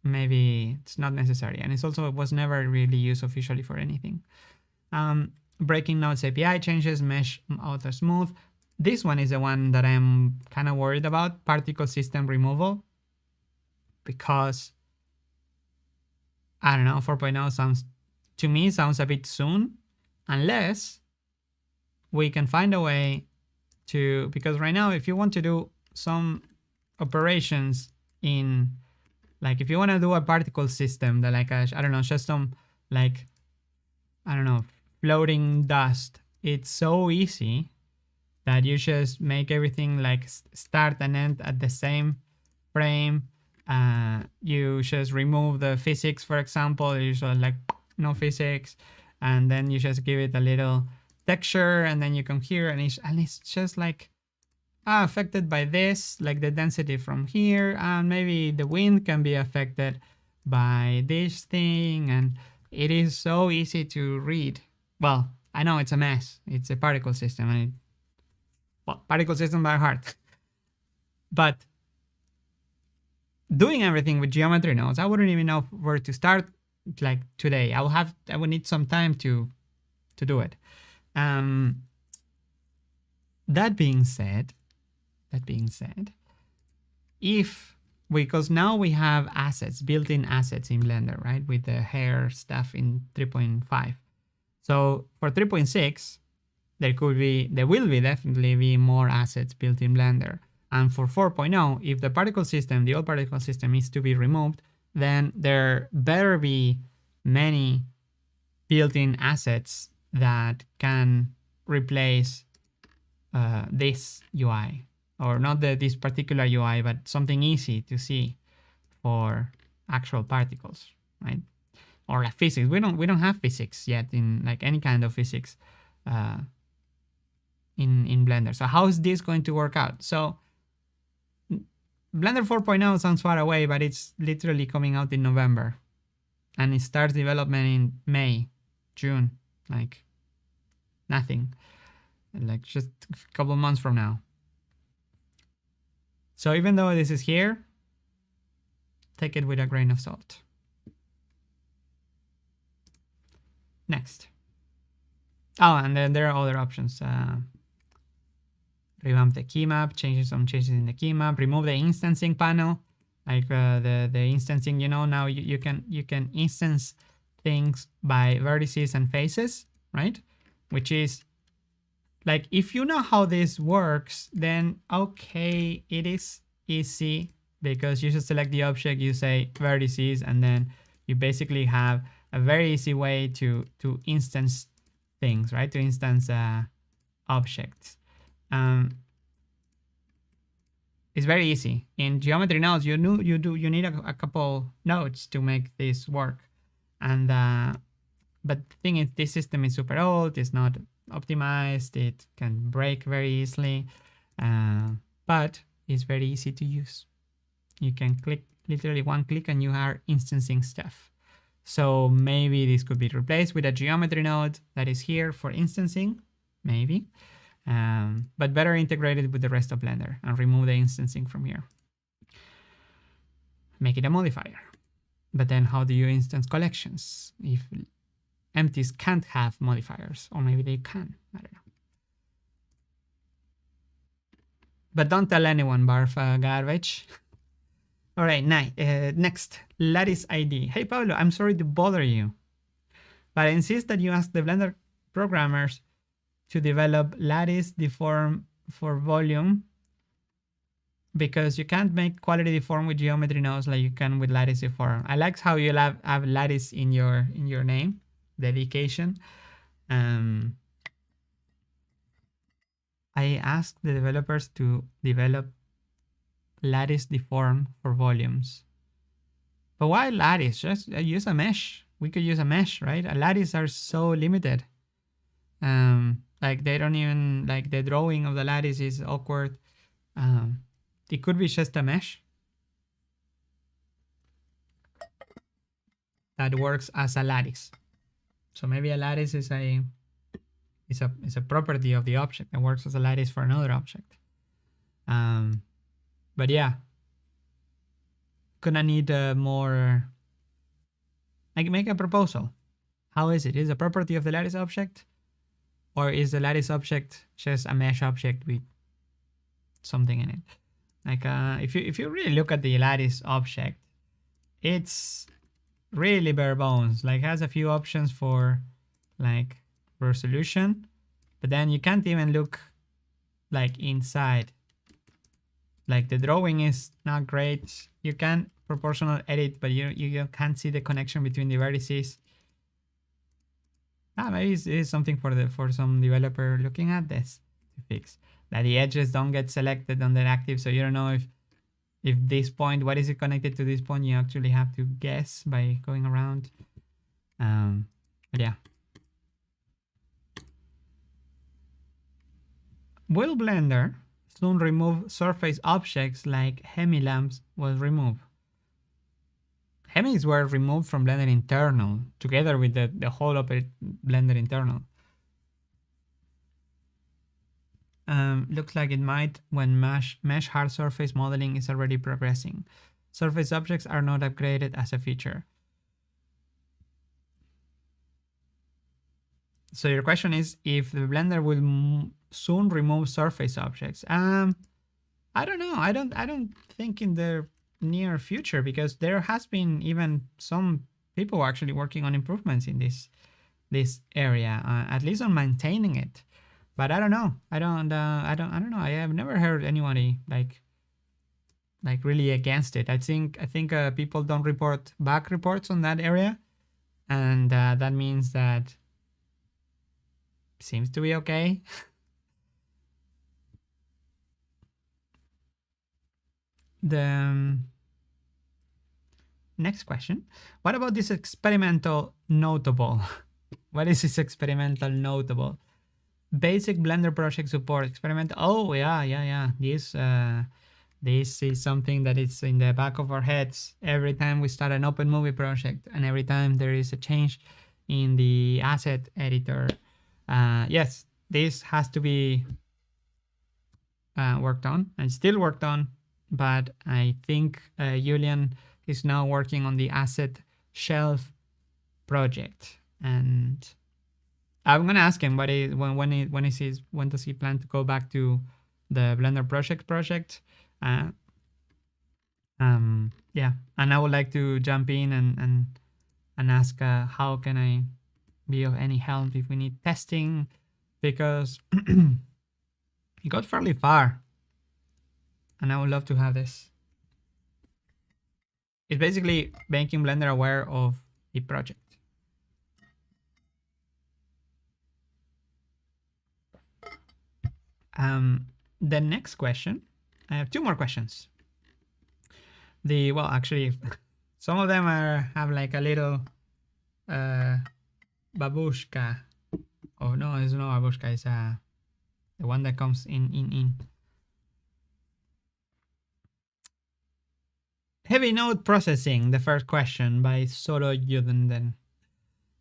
maybe it's not necessary. And it's also, it was never really used officially for anything. Breaking nodes API changes, mesh auto smooth. This one is the one that I'm kind of worried about, particle system removal, because I don't know, 4.0 sounds, to me, sounds a bit soon, unless we can find a way to, because right now, if you want to do some operations in, like if you want to do a particle system that, like, I don't know, just some, like, I don't know, floating dust, it's so easy that you just make everything like start and end at the same frame. You just remove the physics, for example, you just like no physics, and then you just give it a little texture, and then you come here and it's just like affected by this, like the density from here, and maybe the wind can be affected by this thing, and it is so easy to read. Well, I know it's a mess. It's a particle system, and well, particle system by heart. But doing everything with geometry nodes, I wouldn't even know where to start. Like today, I would need some time to do it. That being said, because now we have assets, built-in assets in Blender, right? With the hair stuff in 3.5. So for 3.6, there will definitely be more assets built in Blender. And for 4.0, if the particle system, the old particle system, is to be removed, then there better be many built-in assets that can replace this UI, or not this particular UI, but something easy to see for actual particles, right? Or like physics. We don't have physics yet in like any kind of physics in Blender. So how is this going to work out? So Blender 4.0 sounds far away, but it's literally coming out in November, and it starts development in May, June, like nothing, like just a couple of months from now. So even though this is here, take it with a grain of salt. Next. Oh, and then there are other options. Revamp the key map, some changes in the key map, remove the instancing panel, like the instancing. You know, now you can instance things by vertices and faces, right? Which is like, if you know how this works, then okay, it is easy, because you just select the object, you say vertices, and then you basically have a very easy way to instance things, right? To instance objects. It's very easy. In geometry nodes, you need a couple nodes to make this work. And but the thing is, this system is super old. It's not optimized. It can break very easily, but it's very easy to use. You can click, literally one click, and you are instancing stuff. So maybe this could be replaced with a geometry node that is here for instancing, maybe. But better integrated with the rest of Blender, and remove the instancing from here. Make it a modifier. But then how do you instance collections if empties can't have modifiers? Or maybe they can, I don't know. But don't tell anyone, barf garbage. All right, next, lattice ID. Hey Pablo, I'm sorry to bother you, but I insist that you ask the Blender programmers to develop lattice deform for volume, because you can't make quality deform with geometry nodes like you can with lattice deform. I like how you have lattice in your name, dedication. I asked the developers to develop lattice deform for volumes. But why lattice? Just use a mesh. We could use a mesh, right? Lattice are so limited. Like they don't even, like the drawing of the lattice is awkward. It could be just a mesh that works as a lattice. So maybe a lattice is a property of the object that works as a lattice for another object. But yeah, gonna need more. I can make a proposal. How is it? Is it a property of the lattice object, or is the lattice object just a mesh object with something in it? Like if you really look at the lattice object, it's really bare bones. Like has a few options for like resolution, but then you can't even look like inside. Like the drawing is not great. You can proportional edit, but you can't see the connection between the vertices. Maybe it's something for some developer looking at this to fix. That the edges don't get selected on the active, so you don't know if this point, what is it connected to this point? You actually have to guess by going around. But yeah. Will Blender soon remove surface objects like hemi lamps was removed? Hemis were removed from Blender internal together with the whole Blender internal. Looks like it might when mesh hard surface modeling is already progressing. Surface objects are not upgraded as a feature. So your question is if the Blender will soon remove surface objects. I don't know. I don't think in the near future, because there has been even some people actually working on improvements in this area, at least on maintaining it. But I don't know. I don't know. I have never heard anybody like really against it. I think people don't report back reports on that area, and that means that seems to be okay. The next question: what about this experimental notable? What is this experimental notable? Basic Blender project support experimental. Oh yeah. This is something that is in the back of our heads every time we start an open movie project, and every time there is a change in the asset editor. Yes, this has to be worked on and still worked on, but I think Julian is now working on the asset shelf project, and I'm gonna ask him when does he plan to go back to the Blender project. Uh, yeah, and I would like to jump in and ask how can I be of any help if we need testing, because he got fairly far, and I would love to have this. It's basically making Blender aware of the project. The next question, I have two more questions. Well, actually, some of them have like a little babushka. Oh no, it's not babushka. It's the one that comes in. Heavy node processing. The first question by Solo Yudenden.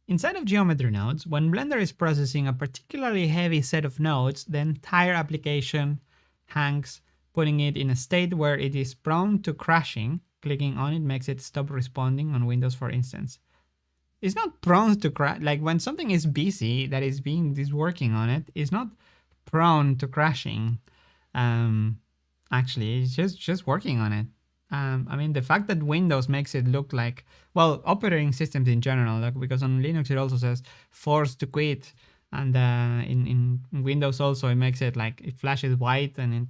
Inside of geometry nodes, when Blender is processing a particularly heavy set of nodes, the entire application hangs, putting it in a state where it is prone to crashing. Clicking on it makes it stop responding on Windows, for instance. It's not prone to crash. Like when something is busy that is working on it, it's not prone to crashing. Actually, it's just working on it. I mean, the fact that Windows makes it look like, well, operating systems in general, like, because on Linux it also says forced to quit, and in Windows also it makes it like it flashes white and it.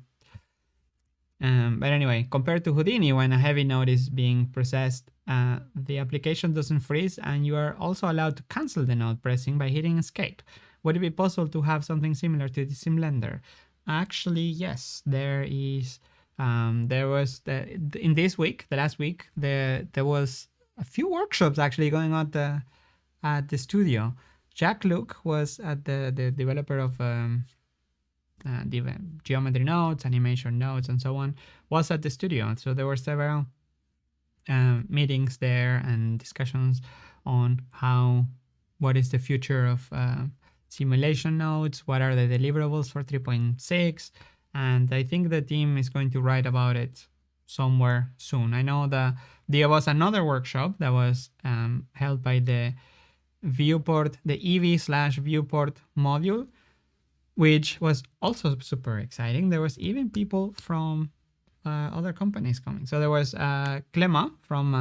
But anyway, compared to Houdini, when a heavy node is being processed, the application doesn't freeze, and you are also allowed to cancel the node pressing by hitting escape. Would it be possible to have something similar to this in Blender? Actually, yes, there is. There was in this week, the last week, there was a few workshops actually going on at the studio. Jack Luke was the developer of the geometry nodes, animation nodes, and so on, was at the studio. So there were several meetings there and discussions on what is the future of simulation nodes, what are the deliverables for 3.6, and I think the team is going to write about it somewhere soon. I know that there was another workshop that was held by the Viewport, the EV/Viewport module, which was also super exciting. There was even people from other companies coming. So there was Clema from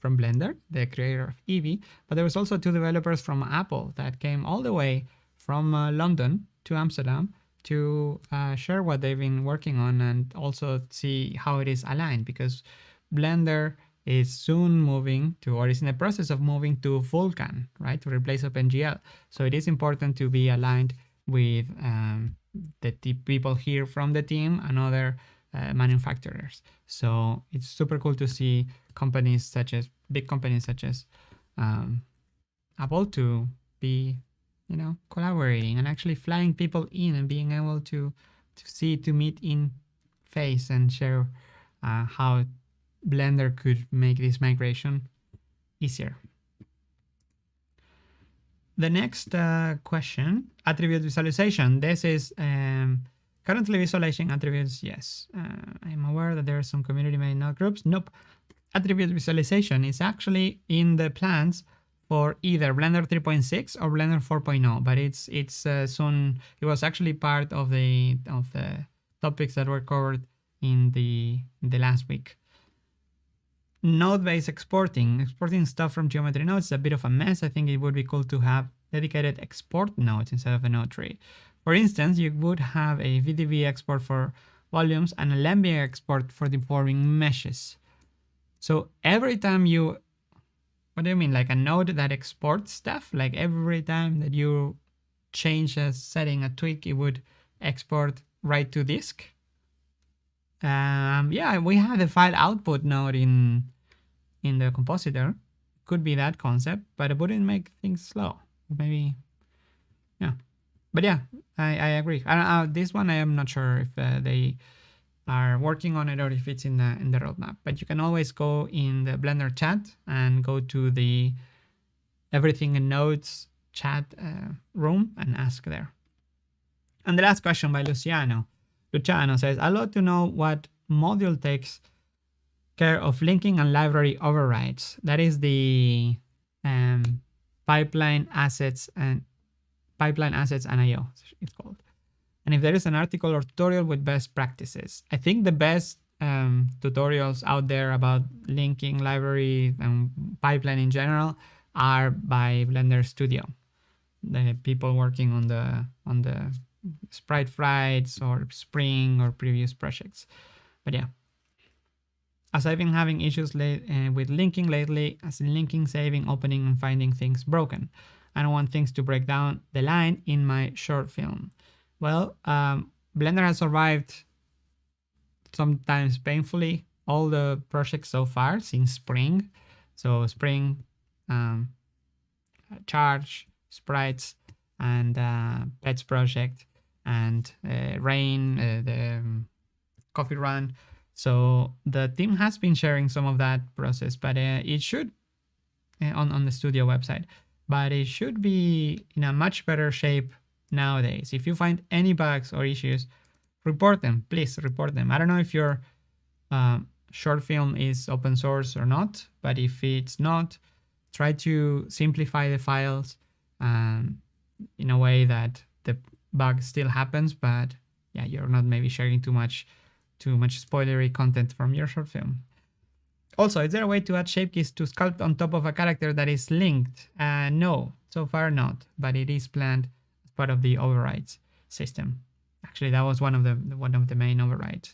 Blender, the creator of Eevee, but there was also two developers from Apple that came all the way from London to Amsterdam to share what they've been working on and also see how it is aligned, because Blender is soon moving to, or is in the process of moving to Vulkan, right, to replace OpenGL. So it is important to be aligned with the people here from the team and other manufacturers. So it's super cool to see big companies such as Apple to be, collaborating and actually flying people in and being able to meet in face and share how Blender could make this migration easier. The next question, attribute visualization. This is currently visualizing attributes. Yes, I'm aware that there are some community-made node groups. Nope. Attribute visualization is actually in the plans for either Blender 3.6 or Blender 4.0, but it's soon. It was actually part of the topics that were covered in the last week. Node-based exporting stuff from geometry nodes is a bit of a mess. I think it would be cool to have dedicated export nodes instead of a node tree. For instance, you would have a VDV export for volumes and a lambda export for deforming meshes. So every time what do you mean? Like a node that exports stuff? Like every time that you change a setting, a tweak, it would export right to disk? Yeah, we have the file output node in the compositor. Could be that concept, but it wouldn't make things slow. Maybe, yeah. But yeah, I agree. This one I am not sure if they are working on it or if it's in the roadmap. But you can always go in the Blender chat and go to the Everything in Nodes chat room and ask there. And the last question by Luciano. Luciano says, I'd love to know what module takes care of linking and library overrides. That is the pipeline assets and pipeline assets and IO, it's called. And if there is an article or tutorial with best practices, I think the best tutorials out there about linking library and pipeline in general are by Blender Studio. The people working on the Sprite Frights or Spring or previous projects. But yeah, as I've been having issues with linking lately, as in linking, saving, opening, and finding things broken. I don't want things to break down the line in my short film. Well, Blender has survived, sometimes painfully, all the projects so far since Spring. So Spring, Charge, Sprites, and Pets project, and Rain, the Coffee Run. So the team has been sharing some of that process, but it should, on the studio website, but it should be in a much better shape nowadays. If you find any bugs or issues, report them, please report them. I don't know if your short film is open source or not, but if it's not, try to simplify the files in a way that the bug still happens, but yeah, you're not maybe sharing too much spoilery content from your short film. Also, is there a way to add shape keys to sculpt on top of a character that is linked? No, so far not, but it is planned as part of the overrides system. Actually, that was one of the main override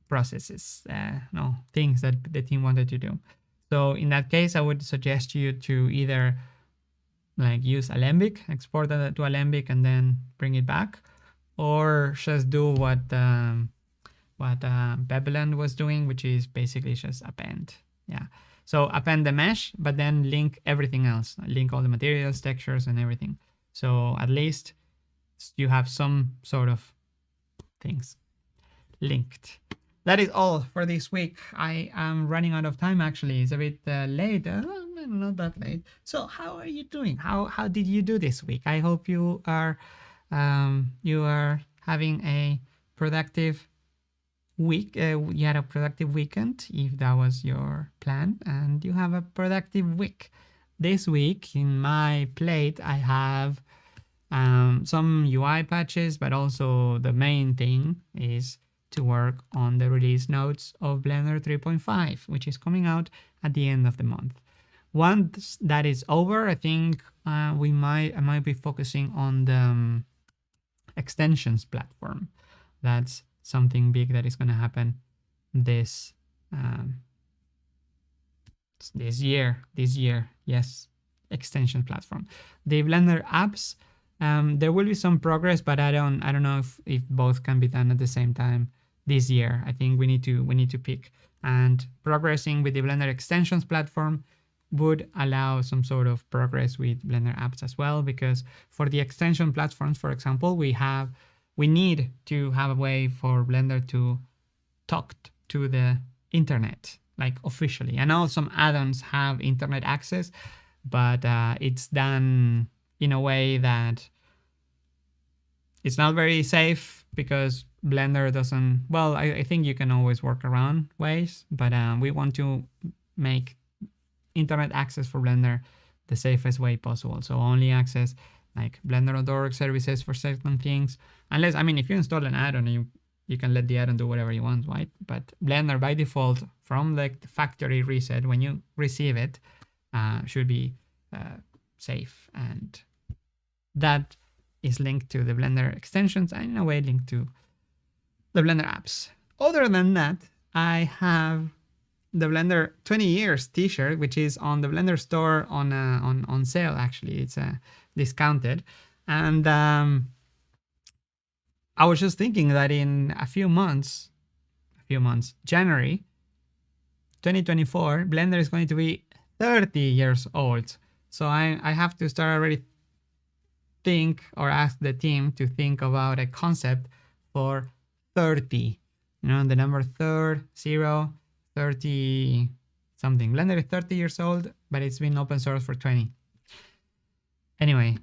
processes, things that the team wanted to do. So in that case, I would suggest you to either like use Alembic, export that to Alembic and then bring it back, or just do what Bebeland was doing, which is basically just append. Yeah. So append the mesh, but then link everything else. Link all the materials, textures, and everything. So at least you have some sort of things linked. That is all for this week. I am running out of time, actually. It's a bit late. Not that late. So how are you doing? How did you do this week? I hope you are having a productive week. You had a productive weekend, if that was your plan, and you have a productive week. This week in my plate, I have some UI patches, but also the main thing is to work on the release notes of Blender 3.5, which is coming out at the end of the month. Once that is over, I think I might be focusing on the extensions platform. That's something big that is going to happen this year. Yes, extension platform. The Blender apps, there will be some progress, but I don't know if both can be done at the same time this year. I think we need to pick, and progressing with the Blender extensions platform would allow some sort of progress with Blender apps as well, because for the extension platforms, for example, we need to have a way for Blender to talk to the internet, like officially. I know some add-ons have internet access, but it's done in a way that it's not very safe, because Blender doesn't, well, I think you can always work around ways, but we want to make internet access for Blender the safest way possible. So only access like Blender.org services for certain things, unless, I mean, if you install an add-on, you can let the add-on do whatever you want, right? But Blender by default, from the factory reset, when you receive it, should be safe, and that is linked to the Blender extensions and in a way linked to the Blender apps. Other than that, I have the Blender 20 years t-shirt, which is on the Blender store on sale. Actually, it's discounted, and I was just thinking that in a few months, January 2024, Blender is going to be 30 years old. So I have to start already think, or ask the team to think about a concept for 30. You know, the number 30, 30 something. Blender is 30 years old, but it's been open source for 20. Anyway,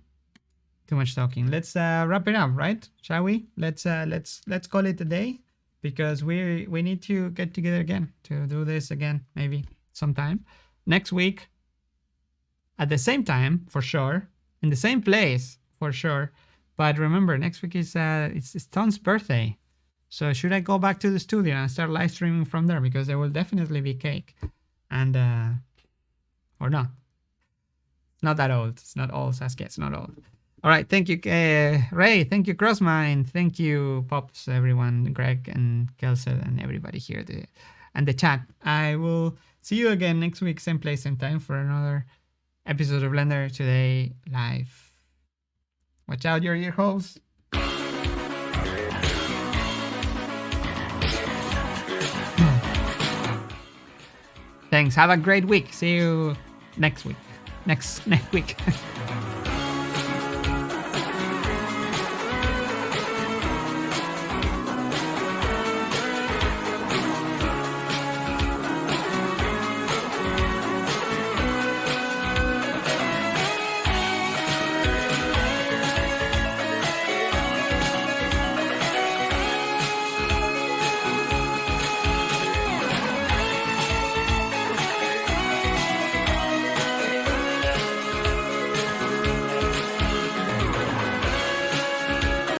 too much talking. Let's wrap it up, right? Shall we? Let's call it a day, because we need to get together again to do this again, maybe sometime next week. at the same time, for sure, in the same place, for sure. But remember, next week is it's Tom's birthday. So should I go back to the studio and start live streaming from there? Because there will definitely be cake. And, or not. Not that old. It's not old, Saskia. It's not old. All right. Thank you, Ray. Thank you, Crossmind. Thank you, Pops, everyone, Greg and Kelsey and everybody here and the chat. I will see you again next week, same place, same time for another episode of Blender Today live. Watch out, your ear holes. Thanks. Have a great week. See you next week. Next week.